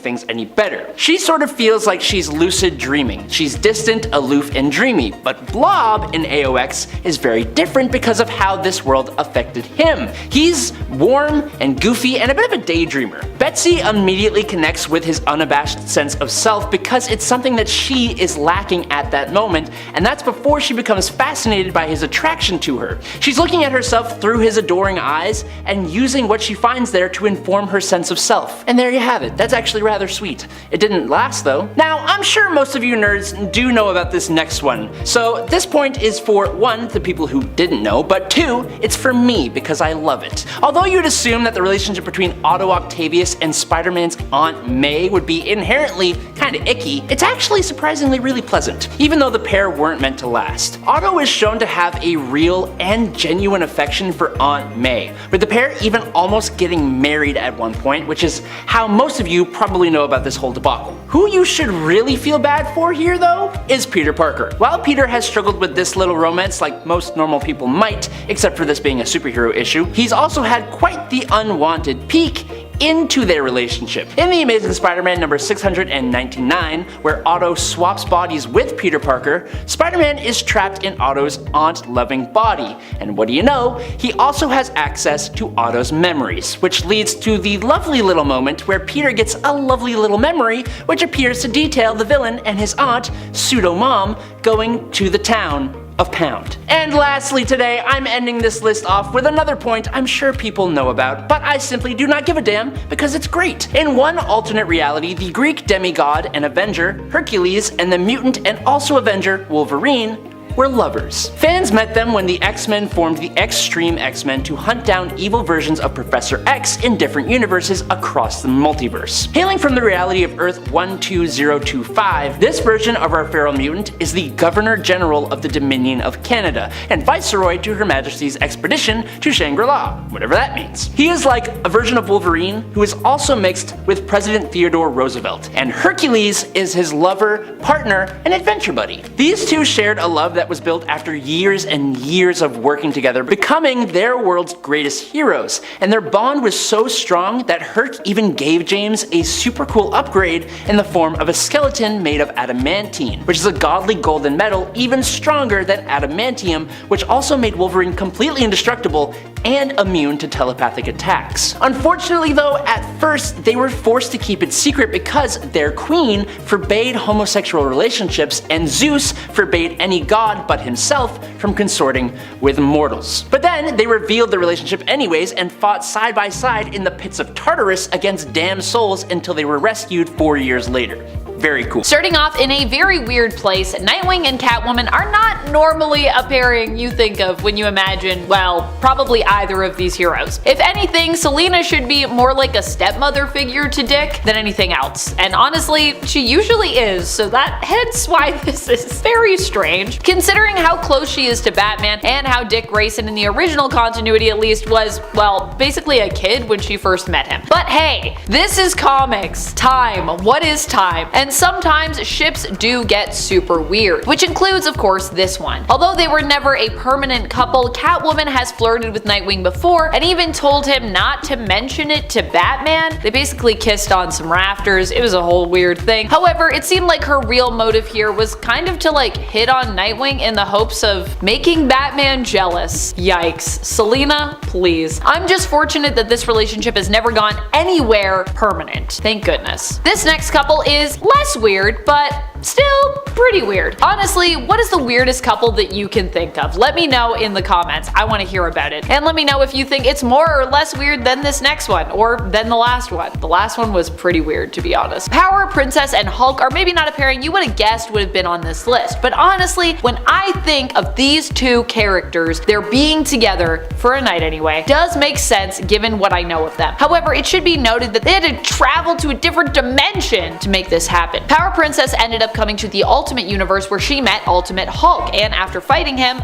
things any better. She sort of feels like she's lucid dreaming. She's distant, aloof, and dreamy, but Blob in AOX is very different because of how this world affected him. He's warm and goofy and a bit of a daydreamer. Betsy immediately connects with his unabashed sense of self because it's something that she is lacking at that moment, and that's before she becomes fascinated by his attraction to her. She's looking at herself through his adoring eyes and using what she finds there to inform her sense of self. And there you have it. That's actually rather sweet. It didn't last though. Now, I'm sure most of you nerds do know about this next one, so this point is for 1, the people who didn't know, but 2, it's for me because I love it. Although you'd assume that the relationship between Otto Octavius and Spider-Man's Aunt May would be inherently kinda icky, it's actually surprisingly really pleasant, even though the pair weren't meant to last. Otto is shown to have a real and genuine affection for Aunt May, with the pair even almost getting married at one point, which is how most of you probably know about this whole debacle. Who you should really feel bad for here though is Peter Parker. While Peter has struggled with this little romance like most normal people might, except for this being a superhero issue, he's also had quite the unwanted peek into their relationship. In The Amazing Spider-Man number 699, where Otto swaps bodies with Peter Parker, Spider-Man is trapped in Otto's aunt-loving body, and what do you know, he also has access to Otto's memories, which leads to the lovely little moment where Peter gets a lovely little memory which appears to detail the villain and his aunt, pseudo-mom, going to the town of Pound. And lastly today, I'm ending this list off with another point I'm sure people know about, but I simply do not give a damn because it's great. In one alternate reality, the Greek demigod and Avenger, Hercules, and the mutant and also Avenger, Wolverine, were lovers. Fans met them when the X-Men formed the Extreme X-Men to hunt down evil versions of Professor X in different universes across the multiverse. Hailing from the reality of Earth 12025, this version of our feral mutant is the Governor General of the Dominion of Canada and Viceroy to Her Majesty's expedition to Shangri-La, whatever that means. He is like a version of Wolverine who is also mixed with President Theodore Roosevelt, and Hercules is his lover, partner, and adventure buddy. These two shared a love that was built after years and years of working together, becoming their world's greatest heroes, and their bond was so strong that Herc even gave James a super cool upgrade in the form of a skeleton made of adamantine, which is a godly golden metal even stronger than adamantium, which also made Wolverine completely indestructible and immune to telepathic attacks. Unfortunately though, at first they were forced to keep it secret because their queen forbade homosexual relationships and Zeus forbade any god but himself from consorting with mortals. But then they revealed the relationship anyways and fought side by side in the pits of Tartarus against damned souls until they were rescued 4 years later. Very cool. Starting off in a very weird place, Nightwing and Catwoman are not normally a pairing you think of when you imagine, well, probably either of these heroes. If anything, Selina should be more like a stepmother figure to Dick than anything else. And honestly, she usually is, so hence why this is very strange. Considering how close she is to Batman and how Dick Grayson in the original continuity at least was, well, basically a kid when she first met him. But hey, this is comics. Time. What is time? And sometimes ships do get super weird, which includes of course this one. Although they were never a permanent couple, Catwoman has flirted with Nightwing before and even told him not to mention it to Batman. They basically kissed on some rafters. It was a whole weird thing. However, it seemed like her real motive here was kind of to like hit on Nightwing in the hopes of making Batman jealous. Yikes. Selina, please. I'm just fortunate that this relationship has never gone anywhere permanent. Thank goodness. This next couple is less weird, but still pretty weird. Honestly, what is the weirdest couple that you can think of? Let me know in the comments. I want to hear about it. And let me know if you think it's more or less weird than this next one, or than the last one. The last one was pretty weird, to be honest. Power Princess and Hulk are maybe not a pairing you would have guessed would have been on this list, but honestly, when I think of these two characters, their being together, for a night anyway, does make sense given what I know of them. However, it should be noted that they had to travel to a different dimension to make this happen. Power Princess ended up up coming to the Ultimate Universe where she met Ultimate Hulk, and after fighting him,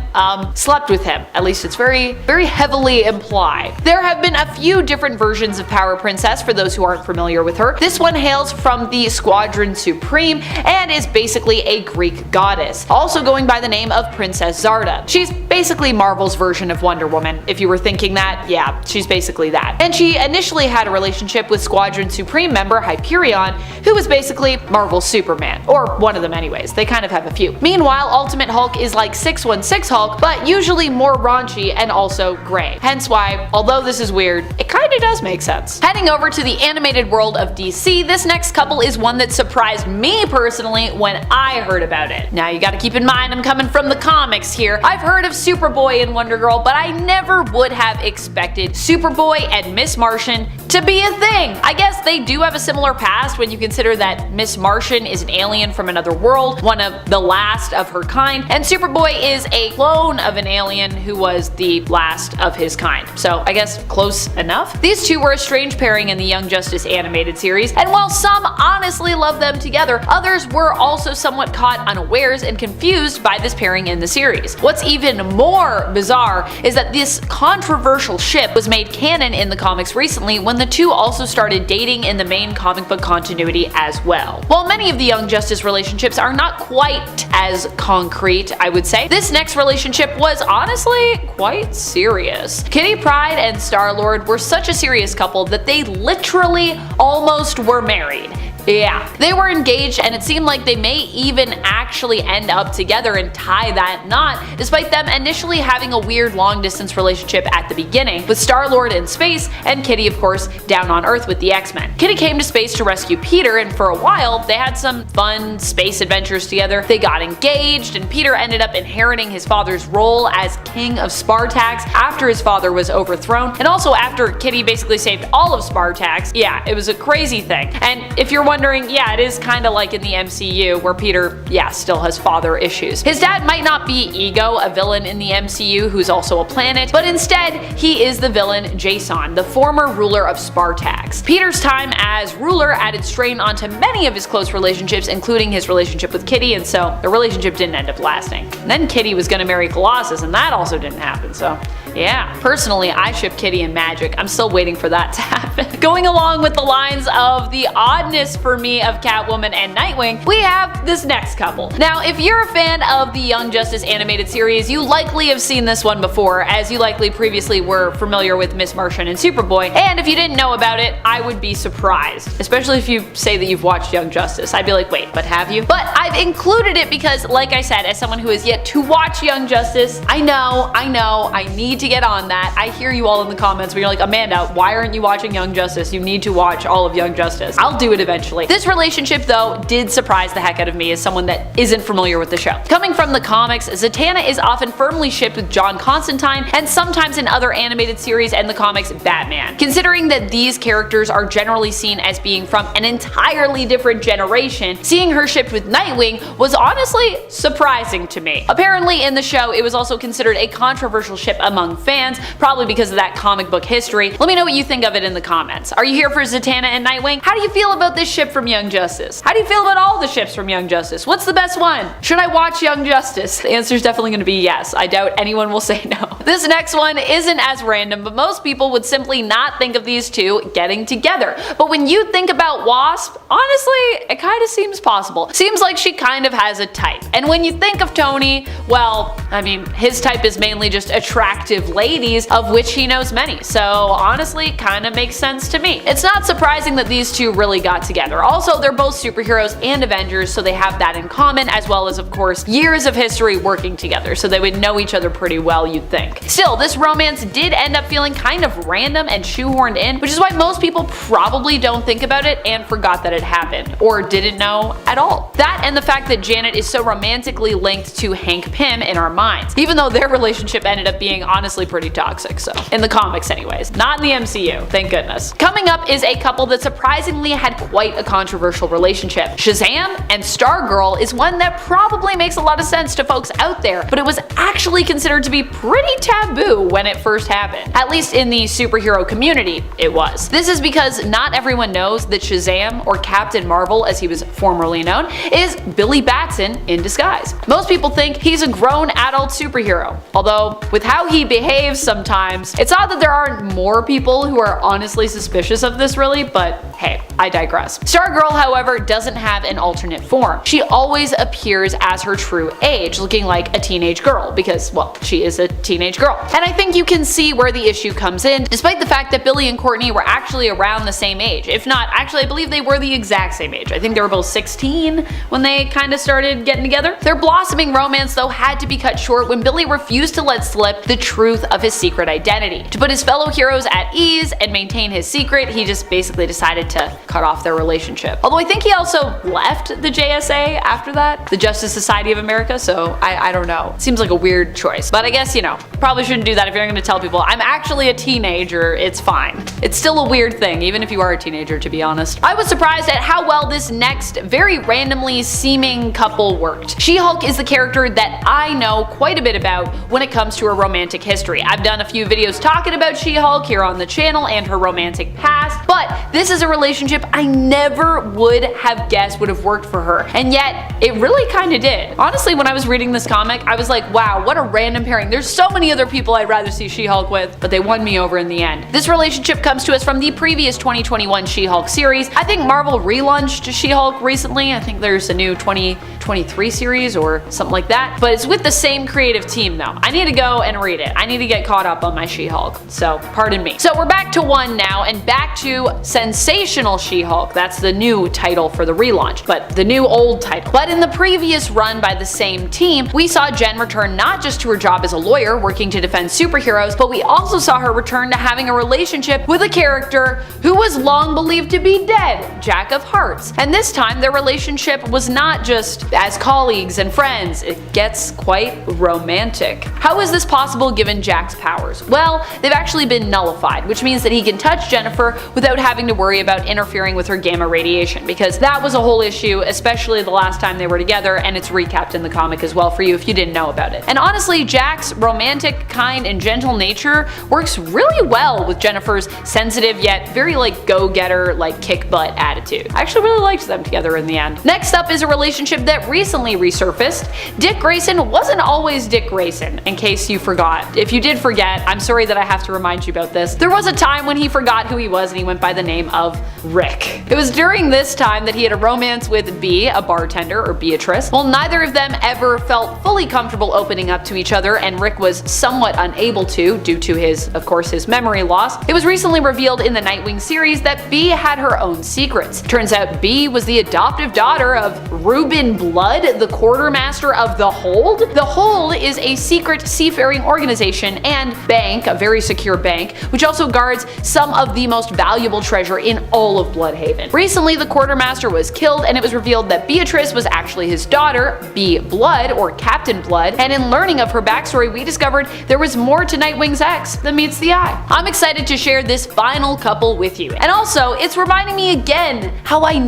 slept with him. At least it's very heavily implied. There have been a few different versions of Power Princess for those who aren't familiar with her. This one hails from the Squadron Supreme and is basically a Greek goddess, also going by the name of Princess Zarda. She's basically Marvel's version of Wonder Woman. If you were thinking that, yeah, she's basically that. And she initially had a relationship with Squadron Supreme member Hyperion, who was basically Marvel's Superman. Or one of them anyways, they kind of have a few. Meanwhile, Ultimate Hulk is like 616 Hulk, but usually more raunchy and also gray. Hence why, although this is weird, it kinda does make sense. Heading over to the animated world of DC, this next couple is one that surprised me personally when I heard about it. Now you gotta keep in mind I'm coming from the comics here. I've heard of Superboy and Wonder Girl, but I never would have expected Superboy and Miss Martian to be a thing. I guess they do have a similar past when you consider that Miss Martian is an alien from another world, one of the last of her kind, and Superboy is a clone of an alien who was the last of his kind. So I guess close enough. These two were a strange pairing in the Young Justice animated series, and while some honestly love them together, others were also somewhat caught unawares and confused by this pairing in the series. What's even more bizarre is that this controversial ship was made canon in the comics recently when the two also started dating in the main comic book continuity as well. While many of the Young Justice relationships are not quite as concrete, I would say, this next relationship was honestly quite serious. Kitty Pryde and Star-Lord were such a serious couple that they literally almost were married. Yeah, they were engaged and it seemed like they may even actually end up together and tie that knot, despite them initially having a weird long-distance relationship at the beginning, with Star-Lord in space and Kitty of course down on Earth with the X-Men. Kitty came to space to rescue Peter, and for a while they had some fun space adventures together. They got engaged and Peter ended up inheriting his father's role as King of Spartax after his father was overthrown, and also after Kitty basically saved all of Spartax. Yeah, it was a crazy thing. And if you're wondering, yeah, it is kinda like in the MCU where Peter, yeah, still has father issues. His dad might not be Ego, a villain in the MCU who's also a planet, but instead he is the villain Jason, the former ruler of Spartax. Peter's time as ruler added strain onto many of his close relationships, including his relationship with Kitty, and so the relationship didn't end up lasting. And then Kitty was gonna marry Colossus, and that also didn't happen, so yeah. Personally, I ship Kitty and Magic. I'm still waiting for that to happen. Going along with the lines of the oddness for me of Catwoman and Nightwing, we have this next couple. Now, if you're a fan of the Young Justice animated series, you likely have seen this one before, as you likely previously were familiar with Miss Martian and Superboy, and if you didn't know about it, I would be surprised. Especially if you say that you've watched Young Justice. I'd be like, wait, but have you? But I've included it because, like I said, as someone who has yet to watch Young Justice, I know, I need to get on that. I hear you all in the comments where you're like, Amanda, why aren't you watching Young Justice? You need to watch all of Young Justice. I'll do it eventually. This relationship, though, did surprise the heck out of me as someone that isn't familiar with the show. Coming from the comics, Zatanna is often firmly shipped with John Constantine, and sometimes in other animated series and the comics, Batman. Considering that these characters are generally seen as being from an entirely different generation, seeing her shipped with Nightwing was honestly surprising to me. Apparently in the show, it was also considered a controversial ship among fans, probably because of that comic book history. Let me know what you think of it in the comments. Are you here for Zatanna and Nightwing? How do you feel about this ship from Young Justice? How do you feel about all the ships from Young Justice? What's the best one? Should I watch Young Justice? The answer is definitely going to be yes. I doubt anyone will say no. This next one isn't as random, but most people would simply not think of these two getting together. But when you think about Wasp, honestly, it kind of seems possible. Seems like she kind of has a type. And when you think of Tony, well, I mean, his type is mainly just attractive ladies, of which he knows many. So honestly, kind of makes sense to me. It's not surprising that these two really got together. Also, they're both superheroes and Avengers, so they have that in common, as well as, of course, years of history working together, so they would know each other pretty well, you'd think. Still, this romance did end up feeling kind of random and shoehorned in, which is why most people probably don't think about it and forgot that it happened, or didn't know at all. That and the fact that Janet is so romantically linked to Hank Pym in our minds, even though their relationship ended up being honestly honestly pretty toxic, so. In the comics anyways. Not in the MCU, thank goodness. Coming up is a couple that surprisingly had quite a controversial relationship. Shazam and Stargirl is one that probably makes a lot of sense to folks out there, but it was actually considered to be pretty taboo when it first happened. At least in the superhero community, it was. This is because not everyone knows that Shazam, or Captain Marvel as he was formerly known, is Billy Batson in disguise. Most people think he's a grown adult superhero, although with how he behaves sometimes, it's odd that there aren't more people who are honestly suspicious of this really, but hey, I digress. Stargirl, however, doesn't have an alternate form. She always appears as her true age, looking like a teenage girl because, well, she is a teenage girl. And I think you can see where the issue comes in, despite the fact that Billy and Courtney were actually around the same age. If not, actually I believe they were the exact same age. I think they were both 16 when they kind of started getting together. Their blossoming romance though had to be cut short when Billy refused to let slip the truth of his secret identity. To put his fellow heroes at ease and maintain his secret, he just basically decided to cut off their relationship. Although I think he also left the JSA after that, the Justice Society of America, so I don't know. Seems like a weird choice. But I guess, you know, probably shouldn't do that if you're going to tell people, I'm actually a teenager, it's fine. It's still a weird thing, even if you are a teenager, to be honest. I was surprised at how well this next, very randomly seeming couple worked. She-Hulk is the character that I know quite a bit about when it comes to her romantic history. I've done a few videos talking about She-Hulk here on the channel and her romantic past, but this is a relationship I never would have guessed would have worked for her, and yet it really kind of did. Honestly, when I was reading this comic, I was like, wow, what a random pairing. There's so many other people I'd rather see She-Hulk with, but they won me over in the end. This relationship comes to us from the previous 2021 She-Hulk series. I think Marvel relaunched She-Hulk recently. I think there's a new 2023 series or something like that, but it's with the same creative team though. I need to go and read it. I need to get caught up on my She-Hulk, so pardon me. So we're back to one now and back to Sensational She-Hulk. That's the new title for the relaunch, but the new old title. But in the previous run by the same team, we saw Jen return not just to her job as a lawyer working to defend superheroes, but we also saw her return to having a relationship with a character who was long believed to be dead, Jack of Hearts. And this time their relationship was not just as colleagues and friends, it gets quite romantic. How is this possible given Jack's powers? Well, they've actually been nullified, which means that he can touch Jennifer without having to worry about interfering with her gamma radiation, because that was a whole issue, especially the last time they were together, and it's recapped in the comic as well for you if you didn't know about it. And honestly, Jack's romantic, kind, and gentle nature works really well with Jennifer's sensitive yet very like go-getter, like kick-butt attitude. I actually really liked them together in the end. Next up is a relationship that recently resurfaced. Dick Grayson wasn't always Dick Grayson, in case you forgot. If you did forget, I'm sorry that I have to remind you about this. There was a time when he forgot who he was and he went by the name of Rick. It was during this time that he had a romance with Bea, a bartender, or Beatrice. Well, neither of them ever felt fully comfortable opening up to each other, and Rick was somewhat unable to, due to his, of course, his memory loss. It was recently revealed in the Nightwing series that Bea had her own secrets. Turns out Bea was the adoptive daughter of Reuben Blood, the quartermaster of the Hold. The Hold is a secret seafaring organization and bank, a very secure bank, which also guards some of the most valuable treasure in all of Bloodhaven. Recently, the quartermaster was killed, and it was revealed that Beatrice was actually his daughter, Bea Blood, or Captain Blood, and in learning of her backstory, we discovered there was more to Nightwing's ex than meets the eye. I'm excited to share this final couple with you. And also, it's reminding me again how I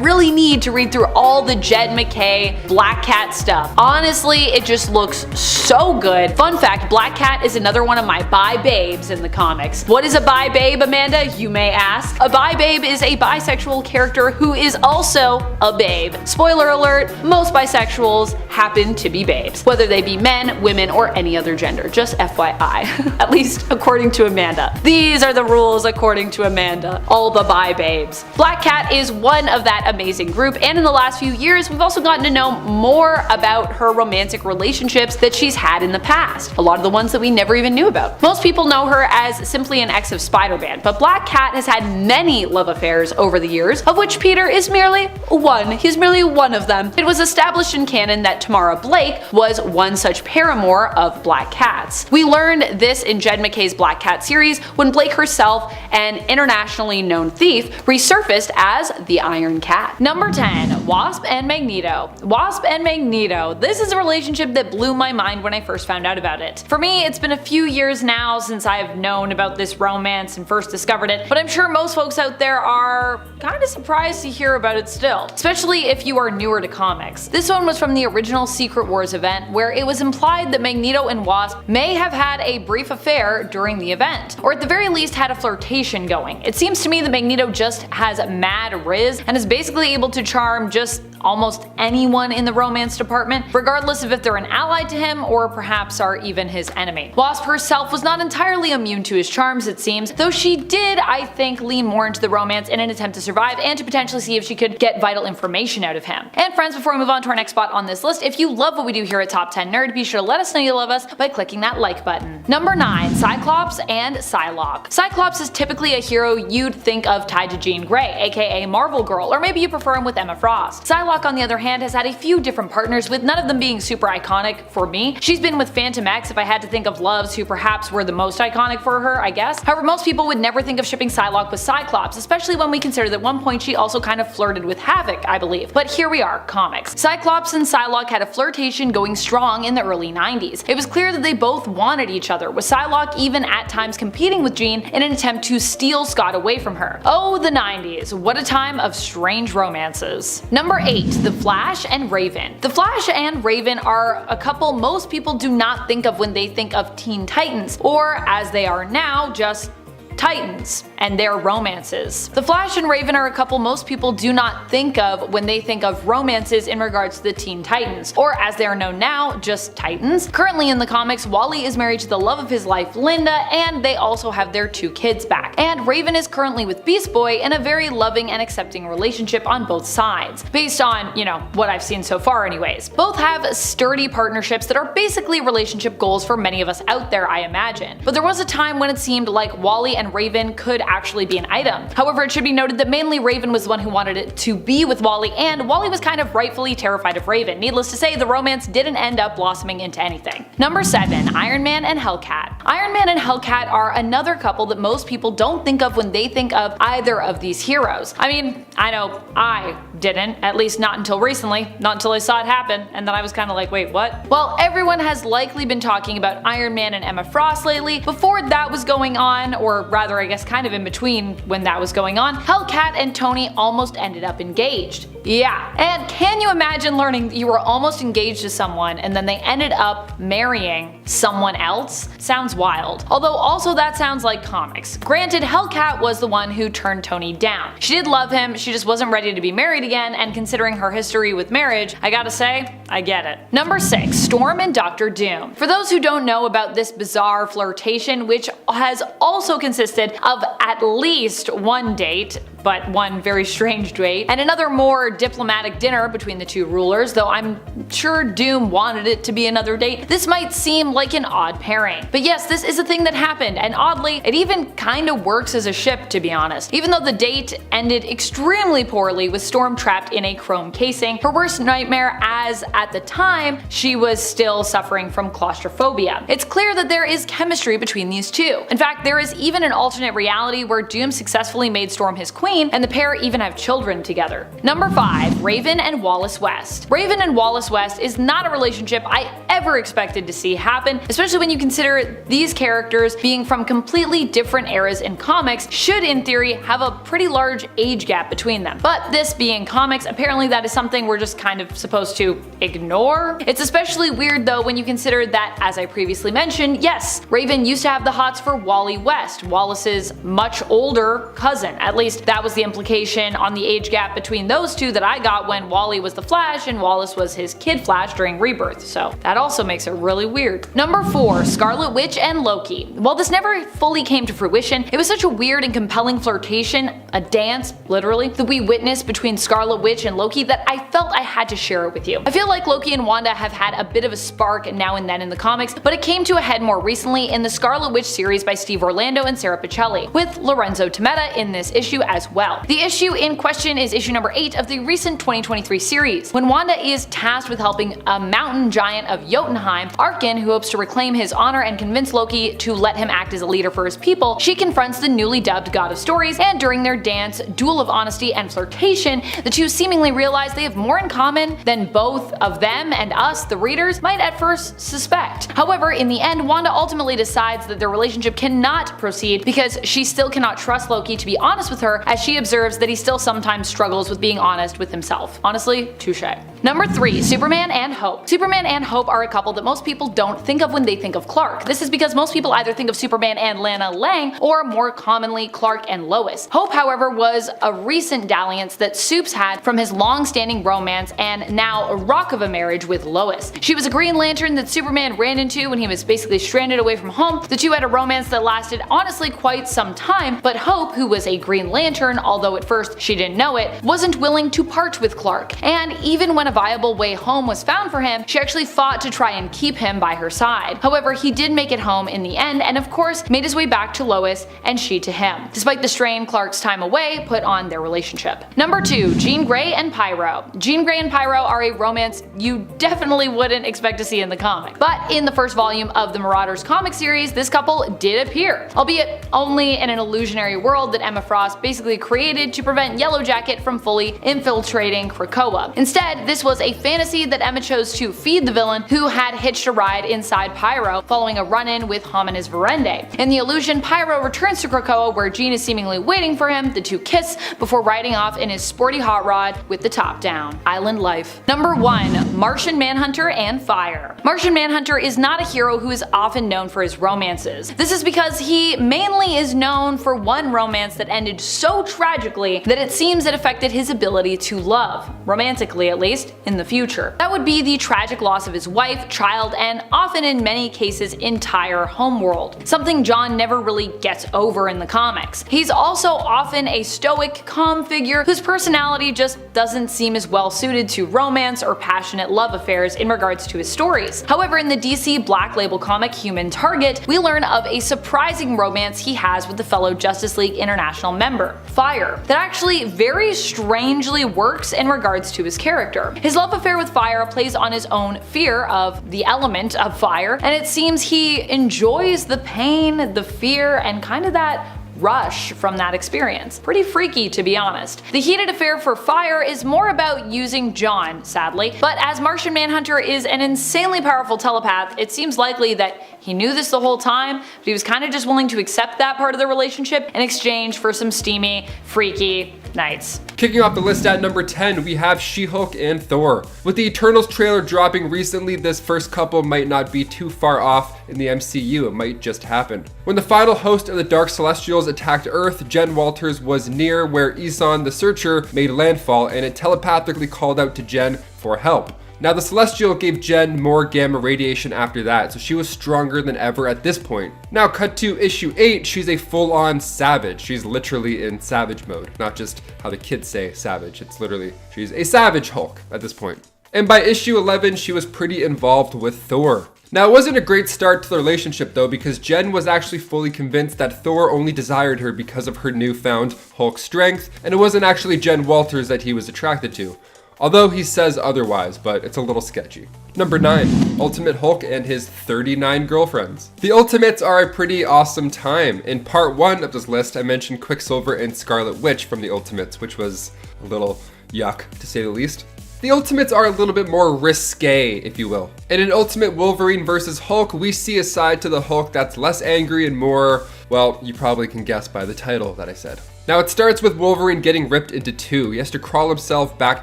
really need to read through all the Jed MacKay Black Cat stuff. Honestly, it just looks so good. Fun fact, Black Cat is another one of my bi-babes in the comics. What is a bi-babe, Amanda, you may ask? A bi-babe is a bisexual character who is also a babe. Spoiler alert, most bisexuals happen to be babes, whether they be men, women, or any other gender. Just FYI. At least according to Amanda. These are the rules according to Amanda. All the bi-babes. Black Cat is one of that amazing group, and in the last few years, we've also gotten to know more about her romantic relationships that she's had in the past. A lot of the ones that we never even knew about. Most people know her as simply an ex of Spider-Man, but Black Cat has had many love affairs over the years, of which Peter is merely one. He's merely one of them. It was established in canon that Tamara Blake was one such paramour of Black Cat's. We learned this in Jed MacKay's Black Cat series when Blake herself, an internationally known thief, resurfaced as the Iron Cat. Number 10. Wasp and Magneto. Wasp and Magneto. This is a relationship that blew my mind when I first found out about it. For me, it's been a few years now since I've known about this romance and first discovered it, but I'm sure most folks out there are kind of surprised to hear about it still, especially if you are newer to comics. This one was from the original Secret Wars event, where it was implied that Magneto and Wasp may have had a brief affair during the event, or at the very least had a flirtation going. It seems to me that Magneto just has mad riz and is basically able to charm just almost anyone in the romance department, regardless of if they're an ally to him or perhaps are even his enemy. Wasp herself was not entirely immune to his charms, it seems, though she did, I think, lean more into the romance in an attempt to survive and to potentially see if she could get vital information out of him. And friends, before we move on to our next spot on this list, if you love what we do here at Top 10 Nerd, be sure to let us know you love us by clicking that like button. Number 9. Cyclops and Psylock. Cyclops is typically a hero you'd think of tied to Jean Grey, aka Marvel Girl, or maybe you prefer him with Emma Frost. Psylock, on the other hand, has had a few different partners, with none of them being super iconic for me. She's been with Phantom X if I had to think of loves who perhaps were the most iconic for her, I guess. However, most people would never think of shipping Psylock with Cyclops, especially when we consider that at one point she also kind of flirted with Havoc, I believe. But here we are, comics. Cyclops and Psylock had a flirtation going strong in the early 90s. It was clear that they both wanted each other, with Psylock even at times competing with Jean in an attempt to steal Scott away from her. Oh, the 90s. What a time of strange romances. Number 8. The Flash and Raven. The Flash and Raven are a couple most people do not think of when they think of Teen Titans, or as they are now, just Titans and their romances. The Flash and Raven are a couple most people do not think of when they think of romances in regards to the Teen Titans, or as they are known now, just Titans. Currently in the comics, Wally is married to the love of his life, Linda, and they also have their 2 kids back. And Raven is currently with Beast Boy in a very loving and accepting relationship on both sides, based on, what I've seen so far anyways. Both have sturdy partnerships that are basically relationship goals for many of us out there, I imagine. But there was a time when it seemed like Wally and Raven could actually be an item. However, it should be noted that mainly Raven was the one who wanted it to be with Wally, and Wally was kind of rightfully terrified of Raven. Needless to say, the romance didn't end up blossoming into anything. Number 7. Iron Man and Hellcat. Iron Man and Hellcat are another couple that most people don't think of when they think of either of these heroes. I mean, I know I didn't, at least not until recently, not until I saw it happen, and then I was kind of like, wait, what? Well, everyone has likely been talking about Iron Man and Emma Frost lately. Before that was going on, or rather I guess kind of in between when that was going on, Hellcat and Tony almost ended up engaged. Yeah, and can you imagine learning that you were almost engaged to someone and then they ended up marrying someone else? Sounds wild. Although also that sounds like comics. Granted, Hellcat was the one who turned Tony down. She did love him, she just wasn't ready to be married again, and considering her history with marriage, I gotta say, I get it. Number 6. Storm and Doctor Doom. For those who don't know about this bizarre flirtation, which has also consisted of at least one date, but one very strange date, and another more diplomatic dinner between the 2 rulers, though I'm sure Doom wanted it to be another date. This might seem like an odd pairing. But yes, this is a thing that happened, and oddly, it even kinda works as a ship, to be honest. Even though the date ended extremely poorly with Storm trapped in a chrome casing, her worst nightmare as, at the time, she was still suffering from claustrophobia. It's clear that there is chemistry between these 2. In fact, there is even an alternate reality where Doom successfully made Storm his queen, and the pair even have children together. Number 5. Raven and Wallace West. Raven and Wallace West is not a relationship I ever expected to see happen, especially when you consider these characters being from completely different eras in comics should in theory have a pretty large age gap between them. But this being comics, apparently that is something we're just kind of supposed to ignore. It's especially weird though when you consider that, as I previously mentioned, yes, Raven used to have the hots for Wally West, Wallace's much older cousin. At least that was the implication on the age gap between those 2 that I got when Wally was the Flash and Wallace was his kid Flash during Rebirth, so that also makes it really weird. Number 4. Scarlet Witch and Loki. While this never fully came to fruition, it was such a weird and compelling flirtation, a dance, literally, that we witnessed between Scarlet Witch and Loki that I felt I had to share it with you. I feel like Loki and Wanda have had a bit of a spark now and then in the comics, but it came to a head more recently in the Scarlet Witch series by Steve Orlando and Sarah Pichelli, with Lorenzo Tometa in this issue as well. The issue in question is issue number 8 of the recent 2023 series. When Wanda is tasked with helping a mountain giant of Jotunheim, Arkin, who hopes to reclaim his honor and convince Loki to let him act as a leader for his people, she confronts the newly dubbed God of Stories, and during their dance, duel of honesty and flirtation, the two seemingly realize they have more in common than both of them and us, the readers, might at first suspect. However, in the end, Wanda ultimately decides that their relationship cannot proceed because she still cannot trust Loki to be honest with her, as she observes that he still sometimes struggles with being honest with himself. Honestly, touché. Number 3, Superman and Hope. Superman and Hope are a couple that most people don't think of when they think of Clark. This is because most people either think of Superman and Lana Lang, or more commonly Clark and Lois. Hope, however, was a recent dalliance that Supes had from his long-standing romance and now a rock of a marriage with Lois. She was a Green Lantern that Superman ran into when he was basically stranded away from home. The two had a romance that lasted honestly quite some time, but Hope, who was a Green Lantern, although at first she didn't know it, wasn't willing to part with Clark. And even when a viable way home was found for him, she actually fought to try and keep him by her side. However, he did make it home in the end, and of course made his way back to Lois and she to him, despite the strain Clark's time away put on their relationship. Number 2, Jean Grey and Pyro. Jean Grey and Pyro are a romance you definitely wouldn't expect to see in the comic. But in the first volume of the Marauders comic series, this couple did appear, albeit only in an illusionary world that Emma Frost basically created to prevent Yellowjacket from fully infiltrating Krakoa. Instead, this was a fantasy that Emma chose to feed the villain, who had hitched a ride inside Pyro following a run-in with Homines Verende. In the illusion, Pyro returns to Krakoa, where Jean is seemingly waiting for him. The two kiss before riding off in his sporty hot rod with the top down. Island life. Number 1, Martian Manhunter and Fire. Martian Manhunter is not a hero who is often known for his romances. This is because he mainly is known for one romance that ended so tragically that it seems it affected his ability to love, romantically at least, in the future. That would be the tragic loss of his wife, child, and often in many cases entire homeworld, something John never really gets over in the comics. He's also often a stoic, calm figure whose personality just doesn't seem as well suited to romance or passionate love affairs in regards to his stories. However, in the DC Black Label comic Human Target, we learn of a surprising romance he has with the fellow Justice League International member, Fire, that actually very strangely works in regards to his character. His love affair with Fire plays on his own fear of the element of fire, and it seems he enjoys the pain, the fear, and kind of that rush from that experience. Pretty freaky, to be honest. The heated affair for Fire is more about using John, sadly, but as Martian Manhunter is an insanely powerful telepath, it seems likely that he knew this the whole time, but he was kind of just willing to accept that part of the relationship in exchange for some steamy, freaky nights. Kicking off the list at number 10, we have She-Hulk and Thor. With the Eternals trailer dropping recently, this first couple might not be too far off in the MCU, it might just happen. When the final host of the Dark Celestials attacked Earth, Jen Walters was near where Isan the Searcher made landfall, and it telepathically called out to Jen for help. Now the Celestial gave Jen more gamma radiation after that, so she was stronger than ever at this point. Now cut to issue 8, she's a full-on savage. She's literally in savage mode, not just how the kids say savage, it's literally, she's a savage Hulk at this point. And by issue 11, she was pretty involved with Thor. Now it wasn't a great start to the relationship though, because Jen was actually fully convinced that Thor only desired her because of her newfound Hulk strength, and it wasn't actually Jen Walters that he was attracted to. Although he says otherwise, but it's a little sketchy. Number 9, Ultimate Hulk and his 39 girlfriends. The Ultimates are a pretty awesome time. In part 1 of this list, I mentioned Quicksilver and Scarlet Witch from the Ultimates, which was a little yuck, to say the least. The Ultimates are a little bit more risque, if you will. And in Ultimate Wolverine vs. Hulk, we see a side to the Hulk that's less angry and more, well, you probably can guess by the title that I said. Now it starts with Wolverine getting ripped into two. He has to crawl himself back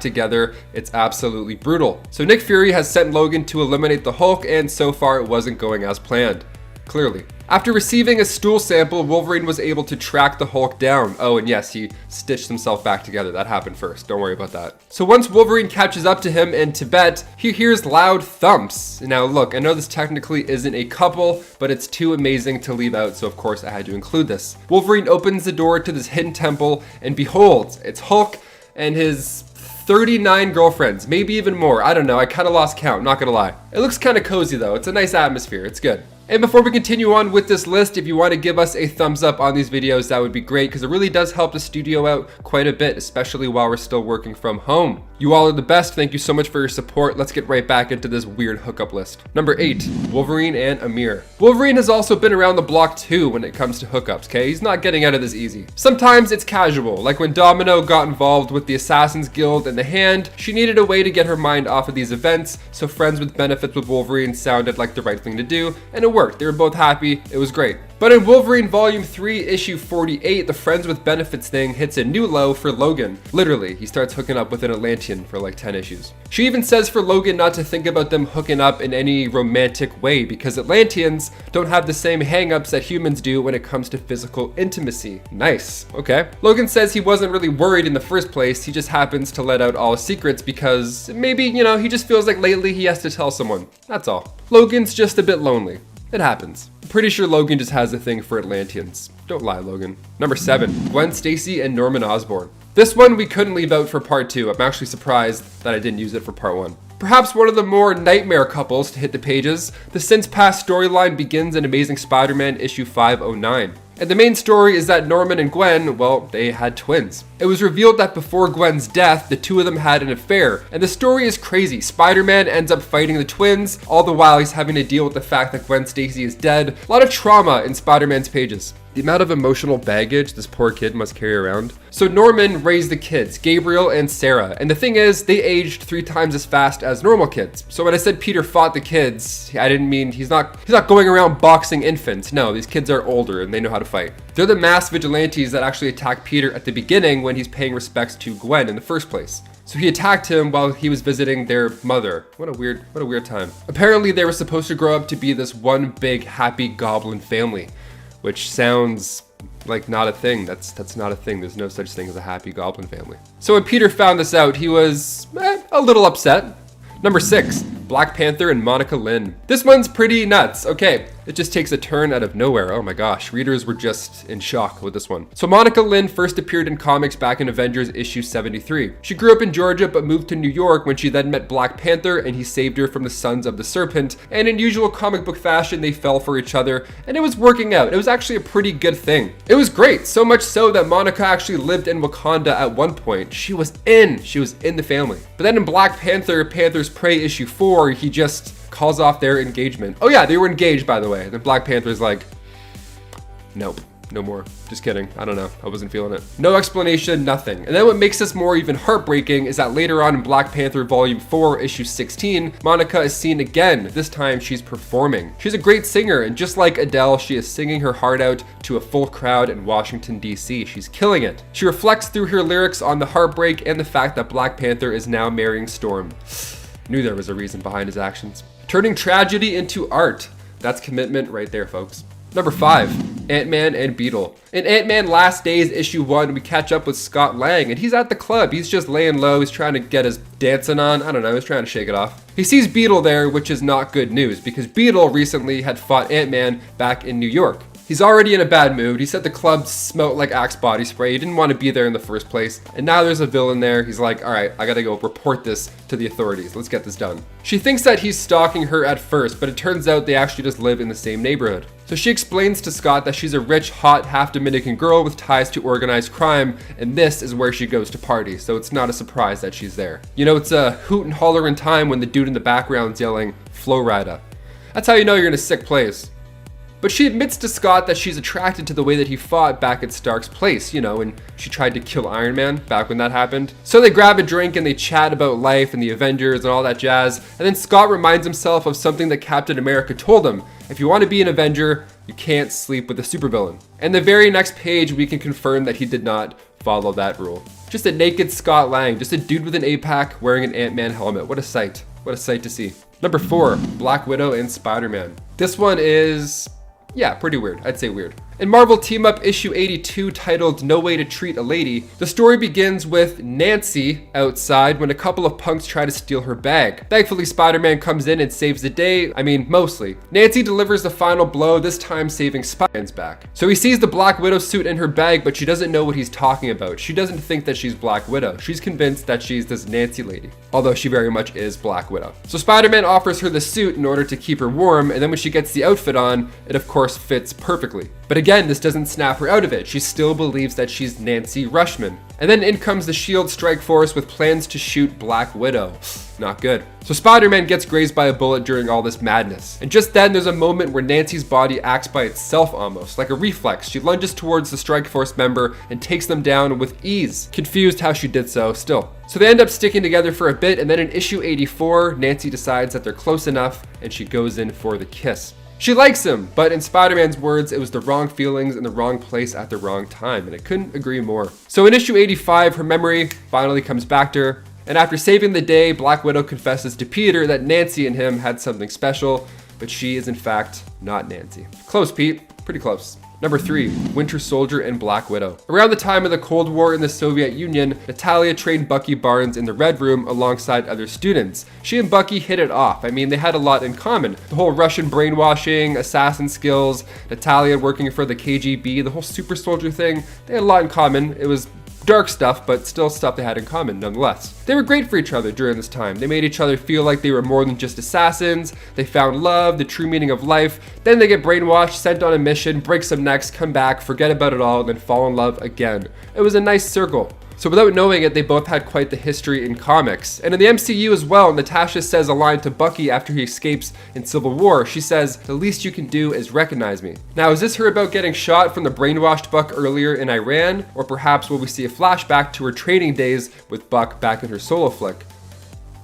together. It's absolutely brutal. So Nick Fury has sent Logan to eliminate the Hulk, and so far it wasn't going as planned. Clearly. After receiving a stool sample, Wolverine was able to track the Hulk down. Oh, and yes, he stitched himself back together. That happened first. Don't worry about that. So once Wolverine catches up to him in Tibet, he hears loud thumps. Now look, I know this technically isn't a couple, but it's too amazing to leave out, so of course I had to include this. Wolverine opens the door to this hidden temple, and behold, it's Hulk and his 39 girlfriends, maybe even more. I don't know, I kind of lost count, not gonna lie. It looks kind of cozy though. It's a nice atmosphere, it's good. And before we continue on with this list, if you want to give us a thumbs up on these videos, that would be great because it really does help the studio out quite a bit, especially while we're still working from home. You all are the best. Thank you so much for your support. Let's get right back into this weird hookup list. Number 8, Wolverine and Amir. Wolverine has also been around the block too when it comes to hookups, okay? He's not getting out of this easy. Sometimes it's casual, like when Domino got involved with the Assassin's Guild and the Hand, she needed a way to get her mind off of these events, so friends with benefits with Wolverine sounded like the right thing to do, and it worked. They were both happy. It was great. But in Wolverine Volume 3, Issue 48, the friends with benefits thing hits a new low for Logan. Literally, he starts hooking up with an Atlantean for like 10 issues. She even says for Logan not to think about them hooking up in any romantic way because Atlanteans don't have the same hang-ups that humans do when it comes to physical intimacy. Nice, okay. Logan says he wasn't really worried in the first place, he just happens to let out all his secrets because maybe, you know, he just feels like lately he has to tell someone. That's all. Logan's just a bit lonely. It happens. I'm pretty sure Logan just has a thing for Atlanteans. Don't lie, Logan. Number 7, Gwen Stacy and Norman Osborn. This one we couldn't leave out for part 2. I'm actually surprised that I didn't use it for part 1. Perhaps one of the more nightmare couples to hit the pages, the since past storyline begins in Amazing Spider-Man issue 509. And the main story is that Norman and Gwen, well, they had twins. It was revealed that before Gwen's death, the two of them had an affair. And the story is crazy. Spider-Man ends up fighting the twins, all the while he's having to deal with the fact that Gwen Stacy is dead. A lot of trauma in Spider-Man's pages. The amount of emotional baggage this poor kid must carry around. So Norman raised the kids, Gabriel and Sarah. And the thing is, they aged 3 times as fast as normal kids. So when I said Peter fought the kids, I didn't mean he's not going around boxing infants. No, these kids are older and they know how to fight. They're the mass vigilantes that actually attack Peter at the beginning when he's paying respects to Gwen in the first place. So he attacked him while he was visiting their mother. What a weird time. Apparently they were supposed to grow up to be this one big happy goblin family, which sounds like not a thing. That's not a thing. There's no such thing as a happy goblin family. So when Peter found this out, he was a little upset. Number 6, Black Panther and Monica Lynn. This one's pretty nuts. Okay, it just takes a turn out of nowhere. Oh my gosh, readers were just in shock with this one. So Monica Lynn first appeared in comics back in Avengers issue 73. She grew up in Georgia but moved to New York when she then met Black Panther and he saved her from the Sons of the Serpent. And in usual comic book fashion, they fell for each other and it was working out. It was actually a pretty good thing. It was great, so much so that Monica actually lived in Wakanda at one point. She was in the family. But then in Black Panther, Panther's Prey issue 4, he just calls off their engagement. Oh yeah, they were engaged, by the way. And then Black Panther's like, nope, no more. Just kidding. I don't know. I wasn't feeling it. No explanation, nothing. And then what makes this more even heartbreaking is that later on in Black Panther Volume 4, Issue 16, Monica is seen again. This time she's performing. She's a great singer, and just like Adele, she is singing her heart out to a full crowd in Washington, D.C. She's killing it. She reflects through her lyrics on the heartbreak and the fact that Black Panther is now marrying Storm. Knew there was a reason behind his actions. Turning tragedy into art. That's commitment right there, folks. Number 5, Ant-Man and Beetle. In Ant-Man Last Days issue 1, we catch up with Scott Lang and he's at the club. He's just laying low. He's trying to get his dancing on. I don't know. He's trying to shake it off. He sees Beetle there, which is not good news because Beetle recently had fought Ant-Man back in New York. He's already in a bad mood. He said the club smelled like Axe body spray. He didn't want to be there in the first place. And now there's a villain there. He's like, all right, I gotta go report this to the authorities. Let's get this done. She thinks that he's stalking her at first, but it turns out they actually just live in the same neighborhood. So she explains to Scott that she's a rich, hot, half-Dominican girl with ties to organized crime, and this is where she goes to party, so it's not a surprise that she's there. You know, it's a hoot and holler in time when the dude in the background's yelling, Flo Rida. That's how you know you're in a sick place. But she admits to Scott that she's attracted to the way that he fought back at Stark's place, you know, when she tried to kill Iron Man, back when that happened. So they grab a drink and they chat about life and the Avengers and all that jazz, and then Scott reminds himself of something that Captain America told him. If you want to be an Avenger, you can't sleep with a supervillain. And the very next page, we can confirm that he did not follow that rule. Just a naked Scott Lang, just a dude with an APAC wearing an Ant-Man helmet. What a sight. What a sight to see. Number 4, Black Widow and Spider-Man. This one is... yeah, pretty weird. I'd say weird. In Marvel Team Up issue 82 titled No Way to Treat a Lady, the story begins with Nancy outside when a couple of punks try to steal her bag. Thankfully, Spider-Man comes in and saves the day. I mean, mostly. Nancy delivers the final blow, this time saving Spider-Man's back. So he sees the Black Widow suit in her bag, but she doesn't know what he's talking about. She doesn't think that she's Black Widow. She's convinced that she's this Nancy lady, although she very much is Black Widow. So Spider-Man offers her the suit in order to keep her warm, and then when she gets the outfit on, it of course fits perfectly. But again, this doesn't snap her out of it. She still believes that she's Nancy Rushman. And then in comes the S.H.I.E.L.D. strike force with plans to shoot Black Widow. Not good. So Spider-Man gets grazed by a bullet during all this madness. And just then there's a moment where Nancy's body acts by itself almost, like a reflex. She lunges towards the strike force member and takes them down with ease. Confused how she did so still. So they end up sticking together for a bit, and then in issue 84, Nancy decides that they're close enough and she goes in for the kiss. She likes him, but in Spider-Man's words, it was the wrong feelings in the wrong place at the wrong time, and I couldn't agree more. So in issue 85, her memory finally comes back to her, and after saving the day, Black Widow confesses to Peter that Nancy and him had something special, but she is in fact not Nancy. Close, Pete. Pretty close. Number 3, Winter Soldier and Black Widow. Around the time of the Cold War in the Soviet Union, Natalia trained Bucky Barnes in the Red Room alongside other students. She and Bucky hit it off. I mean, they had a lot in common. The whole Russian brainwashing, assassin skills, Natalia working for the KGB, the whole super soldier thing, they had a lot in common. It was dark stuff, but still stuff they had in common nonetheless. They were great for each other during this time. They made each other feel like they were more than just assassins. They found love, the true meaning of life. Then they get brainwashed, sent on a mission, break some necks, come back, forget about it all, and then fall in love again. It was a nice circle. So without knowing it, they both had quite the history in comics. And in the MCU as well, Natasha says a line to Bucky after he escapes in Civil War. She says, "The least you can do is recognize me." Now, is this her about getting shot from the brainwashed Buck earlier in Iran? Or perhaps will we see a flashback to her training days with Buck back in her solo flick?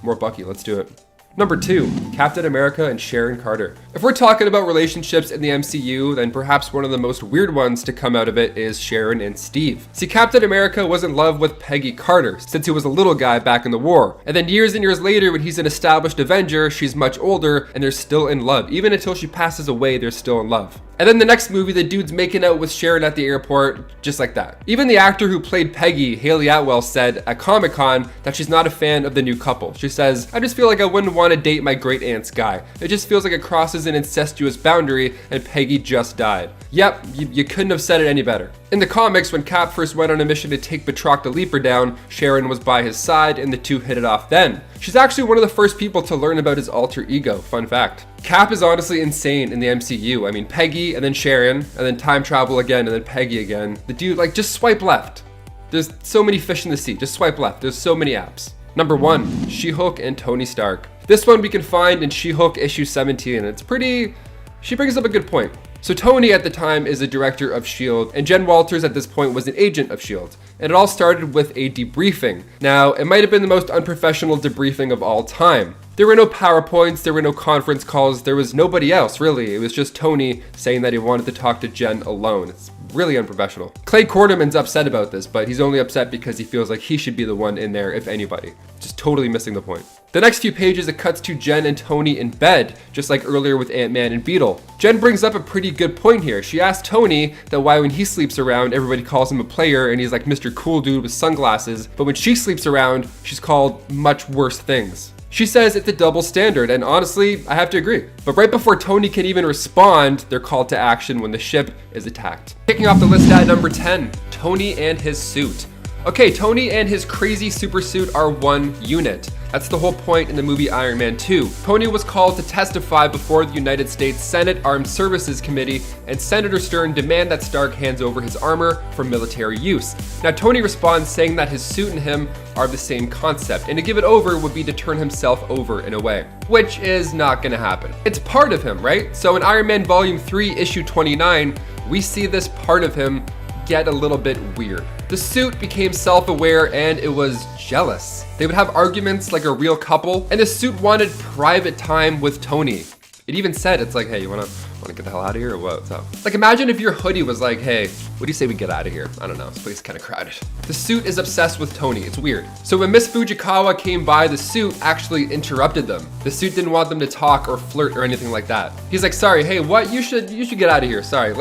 More Bucky, let's do it. Number 2, Captain America and Sharon Carter. If we're talking about relationships in the MCU, then perhaps one of the most weird ones to come out of it is Sharon and Steve. See, Captain America was in love with Peggy Carter since he was a little guy back in the war. And then years and years later, when he's an established Avenger, she's much older and they're still in love. Even until she passes away, they're still in love. And then the next movie, the dude's making out with Sharon at the airport, just like that. Even the actor who played Peggy, Haley Atwell, said at Comic-Con that she's not a fan of the new couple. She says, "I just feel like I wouldn't want to date my great aunt's guy. It just feels like it crosses an incestuous boundary, and Peggy just died." Yep, you couldn't have said it any better. In the comics, when Cap first went on a mission to take Batroc the Leaper down, Sharon was by his side and the two hit it off then. She's actually one of the first people to learn about his alter ego, fun fact. Cap is honestly insane in the MCU. I mean, Peggy and then Sharon, and then time travel again, and then Peggy again. The dude, like, just swipe left. There's so many fish in the sea, just swipe left. There's so many apps. Number 1, She-Hulk and Tony Stark. This one we can find in She-Hulk issue 17. It's pretty, she brings up a good point. So Tony at the time is a director of S.H.I.E.L.D. and Jen Walters at this point was an agent of S.H.I.E.L.D. And it all started with a debriefing. Now, it might have been the most unprofessional debriefing of all time. There were no PowerPoints, there were no conference calls, there was nobody else really. It was just Tony saying that he wanted to talk to Jen alone. It's really unprofessional. Clay Quarterman's upset about this, but he's only upset because he feels like he should be the one in there, if anybody. Just totally missing the point. The next few pages, it cuts to Jen and Tony in bed, just like earlier with Ant-Man and Beetle. Jen brings up a pretty good point here. She asked Tony that why when he sleeps around, everybody calls him a player and he's like Mr. Cool Dude with sunglasses, but when she sleeps around, she's called much worse things. She says it's a double standard, and honestly, I have to agree. But right before Tony can even respond, they're called to action when the ship is attacked. Kicking off the list at number 10, Tony and his suit. Okay, Tony and his crazy super suit are one unit. That's the whole point in the movie Iron Man 2. Tony was called to testify before the United States Senate Armed Services Committee, and Senator Stern demanded that Stark hands over his armor for military use. Now Tony responds saying that his suit and him are the same concept, and to give it over would be to turn himself over in a way, which is not gonna happen. It's part of him, right? So in Iron Man Volume 3, Issue 29, we see this part of him get a little bit weird. The suit became self-aware and it was jealous. They would have arguments like a real couple, and the suit wanted private time with Tony. It even said, it's like, hey, you wanna Want to get the hell out of here or what? What's up? Like, imagine if your hoodie was like, hey, what do you say we get out of here? I don't know, this place is kind of crowded. The suit is obsessed with Tony, it's weird. So when Miss Fujikawa came by, the suit actually interrupted them. The suit didn't want them to talk or flirt or anything like that. He's like, sorry, hey, what? You should get out of here. Sorry,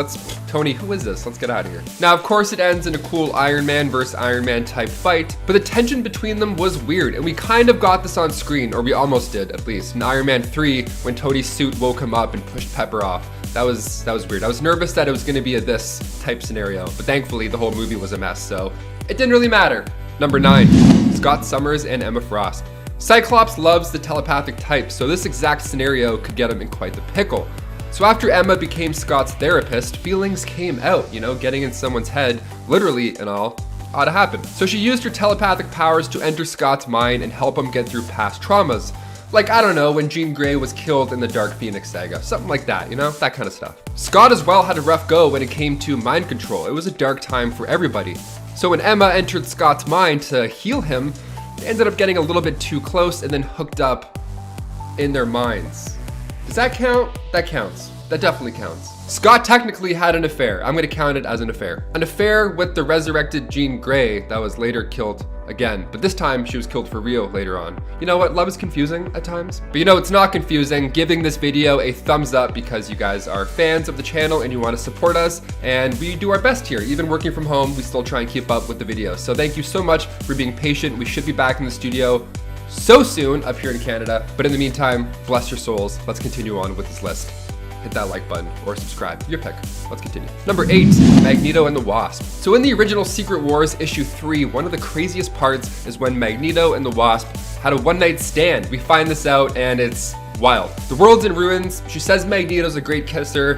Tony, who is this? Let's get out of here. Now, of course, it ends in a cool Iron Man versus Iron Man type fight, but the tension between them was weird, and we kind of got this on screen, or we almost did, at least, in Iron Man 3, when Tony's suit woke him up and pushed Pepper off. That was weird. I was nervous that it was gonna be a this type scenario, but thankfully the whole movie was a mess, so it didn't really matter. Number 9, Scott Summers and Emma Frost. Cyclops loves the telepathic type, so this exact scenario could get him in quite the pickle. So after Emma became Scott's therapist, feelings came out, getting in someone's head, literally and all, ought to happen. So she used her telepathic powers to enter Scott's mind and help him get through past traumas. Like, I don't know, when Jean Grey was killed in the Dark Phoenix saga, something like that, that kind of stuff. Scott as well had a rough go when it came to mind control. It was a dark time for everybody. So when Emma entered Scott's mind to heal him, they ended up getting a little bit too close and then hooked up in their minds. Does that count? That counts. That definitely counts. Scott technically had an affair. I'm gonna count it as an affair. An affair with the resurrected Jean Grey that was later killed again, but this time she was killed for real later on. You know what? Love is confusing at times. But it's not confusing. Giving this video a thumbs up because you guys are fans of the channel and you want to support us, and we do our best here. Even working from home, we still try and keep up with the videos. So thank you so much for being patient. We should be back in the studio so soon up here in Canada. But in the meantime, bless your souls. Let's continue on with this list. Hit that like button or subscribe, your pick. Let's continue. Number 8, Magneto and the Wasp. So in the original Secret Wars issue 3, one of the craziest parts is when Magneto and the Wasp had a one-night stand. We find this out and it's wild. The world's in ruins. She says Magneto's a great kisser.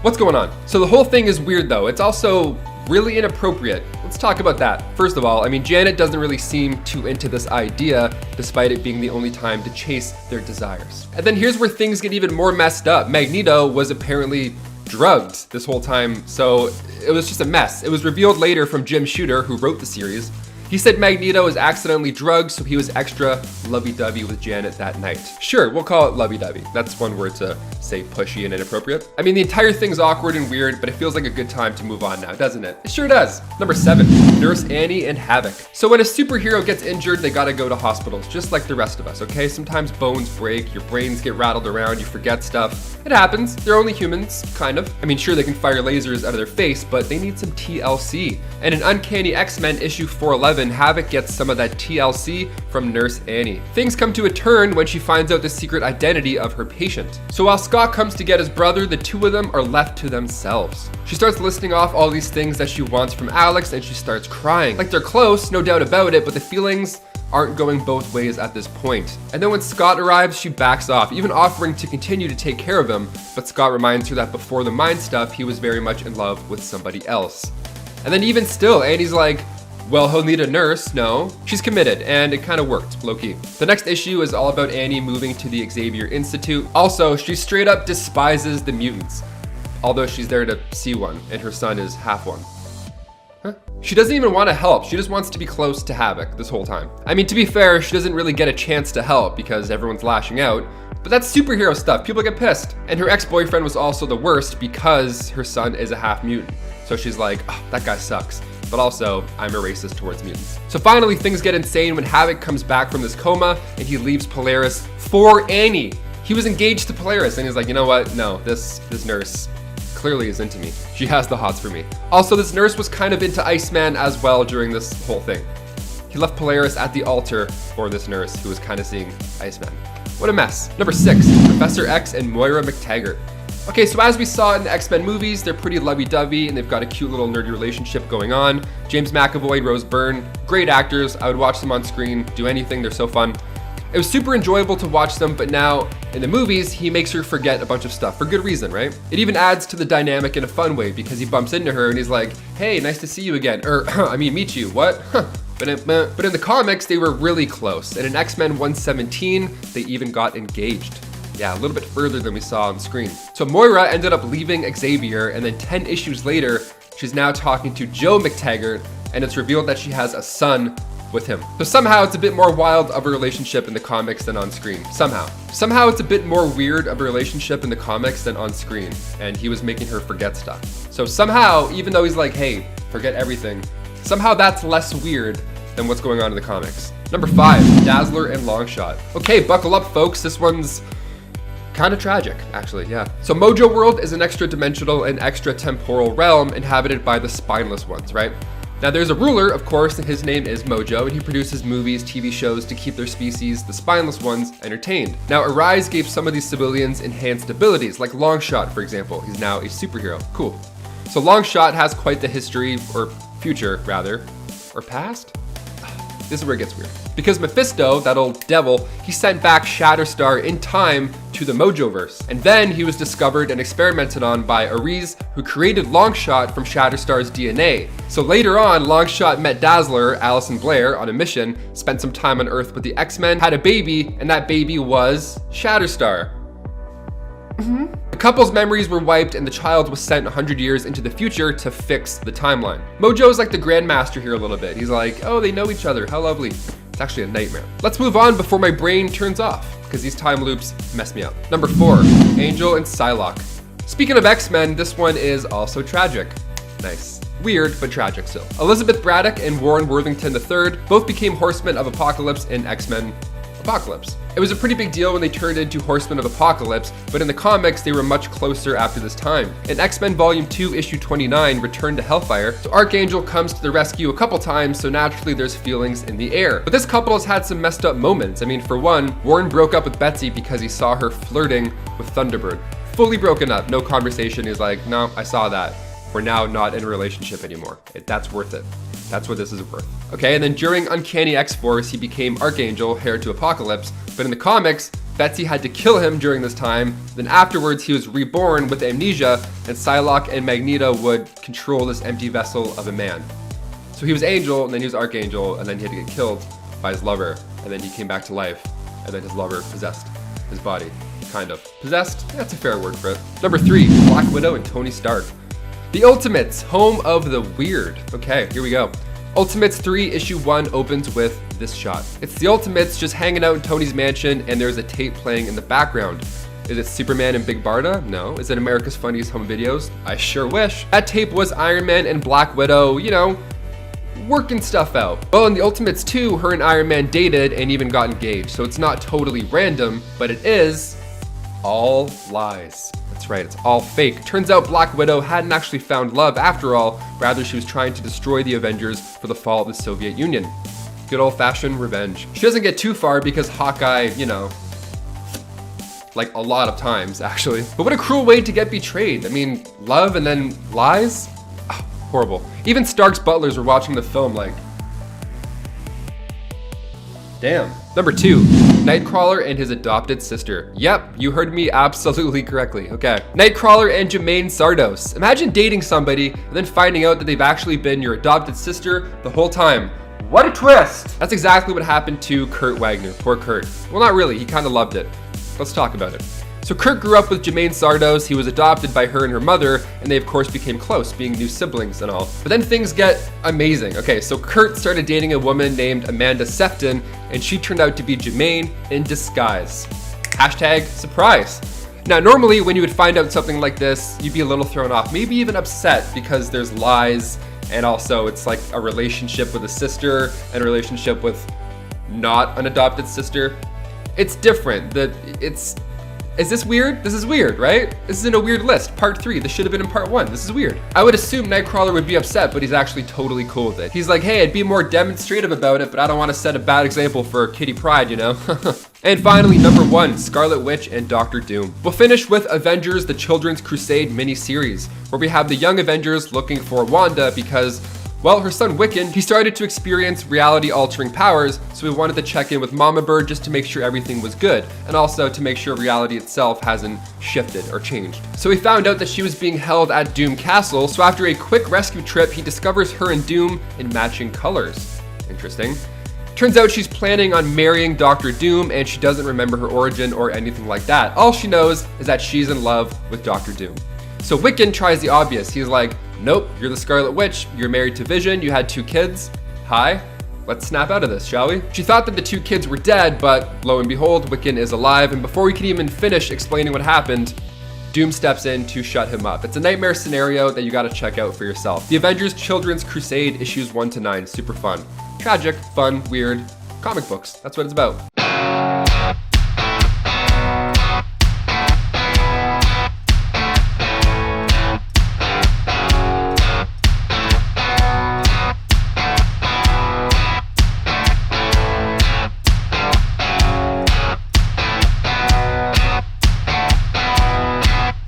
What's going on? So the whole thing is weird though. It's also really inappropriate. Let's talk about that. First of all, Janet doesn't really seem too into this idea, despite it being the only time to chase their desires. And then here's where things get even more messed up. Magneto was apparently drugged this whole time, so it was just a mess. It was revealed later from Jim Shooter, who wrote the series. He said Magneto was accidentally drugged, so he was extra lovey-dovey with Janet that night. Sure, we'll call it lovey-dovey. That's one word to say pushy and inappropriate. The entire thing's awkward and weird, but it feels like a good time to move on now, doesn't it? It sure does. Number 7, Nurse Annie and Havoc. So when a superhero gets injured, they gotta go to hospitals, just like the rest of us, okay? Sometimes bones break, your brains get rattled around, you forget stuff. It happens. They're only humans, kind of. Sure, they can fire lasers out of their face, but they need some TLC. And in Uncanny X-Men issue 411, Havoc gets some of that TLC from Nurse Annie. Things come to a turn when she finds out the secret identity of her patient. So while Scott comes to get his brother, the two of them are left to themselves. She starts listing off all these things that she wants from Alex and she starts crying. Like, they're close, no doubt about it, but the feelings aren't going both ways at this point. And then when Scott arrives, she backs off, even offering to continue to take care of him, but Scott reminds her that before the mind stuff, he was very much in love with somebody else. And then even still, Annie's like, well, he'll need a nurse. No, she's committed, and it kind of worked, low-key. The next issue is all about Annie moving to the Xavier Institute. Also, she straight up despises the mutants, although she's there to see one, and her son is half one. Huh? She doesn't even want to help. She just wants to be close to Havoc this whole time. To be fair, she doesn't really get a chance to help because everyone's lashing out, but that's superhero stuff. People get pissed. And her ex-boyfriend was also the worst because her son is a half mutant. So she's like, oh, that guy sucks. But also, I'm a racist towards mutants. So finally, things get insane when Havoc comes back from this coma and he leaves Polaris for Annie. He was engaged to Polaris and he's like, you know what? No, this nurse clearly is into me. She has the hots for me. Also, this nurse was kind of into Iceman as well during this whole thing. He left Polaris at the altar for this nurse who was kind of seeing Iceman. What a mess. Number 6, Professor X and Moira McTaggart. Okay, so as we saw in the X-Men movies, they're pretty lovey-dovey and they've got a cute little nerdy relationship going on. James McAvoy and Rose Byrne, great actors. I would watch them on screen, do anything, they're so fun. It was super enjoyable to watch them, but now in the movies, he makes her forget a bunch of stuff for good reason, right? It even adds to the dynamic in a fun way because he bumps into her and he's like, hey, nice to see you again. Meet you, what? But in the comics, they were really close. And in X-Men 117, they even got engaged. Yeah, a little bit further than we saw on screen. So Moira ended up leaving Xavier, and then 10 issues later, she's now talking to Joe McTaggart, and it's revealed that she has a son with him. So somehow it's a bit more wild of a relationship in the comics than on screen. Somehow it's a bit more weird of a relationship in the comics than on screen, and he was making her forget stuff. So somehow, even though he's like, hey, forget everything, somehow that's less weird than what's going on in the comics. Number 5, Dazzler and Longshot. Okay, buckle up folks, this one's kind of tragic, actually, yeah. So Mojo World is an extra-dimensional and extra-temporal realm inhabited by the spineless ones, right? Now there's a ruler, of course, and his name is Mojo, and he produces movies, TV shows to keep their species, the spineless ones, entertained. Now Arise gave some of these civilians enhanced abilities, like Longshot, for example. He's now a superhero. Cool. So Longshot has quite the history, or future, rather, or past? This is where it gets weird. Because Mephisto, that old devil, he sent back Shatterstar in time to the Mojoverse. And then he was discovered and experimented on by Ares, who created Longshot from Shatterstar's DNA. So later on, Longshot met Dazzler, Alison Blair, on a mission, spent some time on Earth with the X-Men, had a baby, and that baby was Shatterstar. The couple's memories were wiped and the child was sent 100 years into the future to fix the timeline. Mojo's like the grandmaster here a little bit. He's like, oh, they know each other, how lovely. It's actually a nightmare. Let's move on before my brain turns off, because these time loops mess me up. Number 4, Angel and Psylocke. Speaking of X-Men, this one is also tragic. Nice. Weird, but tragic still. Elizabeth Braddock and Warren Worthington III both became Horsemen of Apocalypse in X-Men Apocalypse. It was a pretty big deal when they turned into Horsemen of Apocalypse, but in the comics they were much closer after this time. In X-Men Volume 2, Issue 29, Return to Hellfire, so Archangel comes to the rescue a couple times, so naturally there's feelings in the air. But this couple has had some messed up moments. I mean, for one, Warren broke up with Betsy because he saw her flirting with Thunderbird. Fully broken up, no conversation. He's like, no, I saw that. We're now not in a relationship anymore. That's worth it. That's what this is worth. Okay, and then during Uncanny X-Force, he became Archangel, heir to Apocalypse, but in the comics, Betsy had to kill him during this time. Then afterwards, he was reborn with amnesia, and Psylocke and Magneto would control this empty vessel of a man. So he was Angel, and then he was Archangel, and then he had to get killed by his lover, and then he came back to life, and then his lover possessed his body. Kind of. Possessed? That's a fair word for it. Number 3, Black Widow and Tony Stark. The Ultimates, home of the weird. Okay, here we go. Ultimates 3, Issue 1 opens with this shot. It's the Ultimates just hanging out in Tony's mansion, and there's a tape playing in the background. Is it Superman and Big Barda? No. Is it America's Funniest Home Videos? I sure wish. That tape was Iron Man and Black Widow, you know, working stuff out. Well, in the Ultimates 2, her and Iron Man dated and even got engaged, so it's not totally random, but it is all lies. That's right, it's all fake. Turns out Black Widow hadn't actually found love after all, rather she was trying to destroy the Avengers for the fall of the Soviet Union. Good old-fashioned revenge. She doesn't get too far because Hawkeye, you know, like a lot of times actually. But what a cruel way to get betrayed. I mean, love and then lies? Oh, horrible. Even Stark's butlers were watching the film like, damn. Number 2, Nightcrawler and his adopted sister. Yep, you heard me absolutely correctly. Okay. Nightcrawler and Jermaine Sardos. Imagine dating somebody and then finding out that they've actually been your adopted sister the whole time. What a twist! That's exactly what happened to Kurt Wagner. Poor Kurt. Well, not really. He kind of loved it. Let's talk about it. So Kurt grew up with Jermaine Sardos. He was adopted by her and her mother, and they of course became close, being new siblings and all. But then things get amazing. Okay, so Kurt started dating a woman named Amanda Sefton, and she turned out to be Jermaine in disguise. Hashtag surprise. Now, normally when you would find out something like this, you'd be a little thrown off, maybe even upset because there's lies, and also it's like a relationship with a sister and a relationship with not an adopted sister. It's different. Is this weird? This is weird, right? This is in a weird list. Part 3, this should have been in part 1. This is weird. I would assume Nightcrawler would be upset, but he's actually totally cool with it. He's like, hey, I'd be more demonstrative about it, but I don't want to set a bad example for Kitty Pryde, you know? And finally, number 1, Scarlet Witch and Doctor Doom. We'll finish with Avengers: The Children's Crusade mini-series, where we have the young Avengers looking for Wanda because, well, her son Wiccan, he started to experience reality-altering powers, so we wanted to check in with Mama Bird just to make sure everything was good, and also to make sure reality itself hasn't shifted or changed. So we found out that she was being held at Doom Castle, so after a quick rescue trip, he discovers her and Doom in matching colors. Interesting. Turns out she's planning on marrying Doctor Doom, and she doesn't remember her origin or anything like that. All she knows is that she's in love with Doctor Doom. So Wiccan tries the obvious. He's like, nope, you're the Scarlet Witch, you're married to Vision, you had 2 kids. Hi. let's snap out of this, shall we? She thought that the two kids were dead, but lo and behold, Wiccan is alive, and before we can even finish explaining what happened, Doom steps in to shut him up. It's a nightmare scenario that you gotta check out for yourself. The Avengers Children's Crusade issues 1 to 9, super fun. Tragic, fun, weird, comic books, that's what it's about.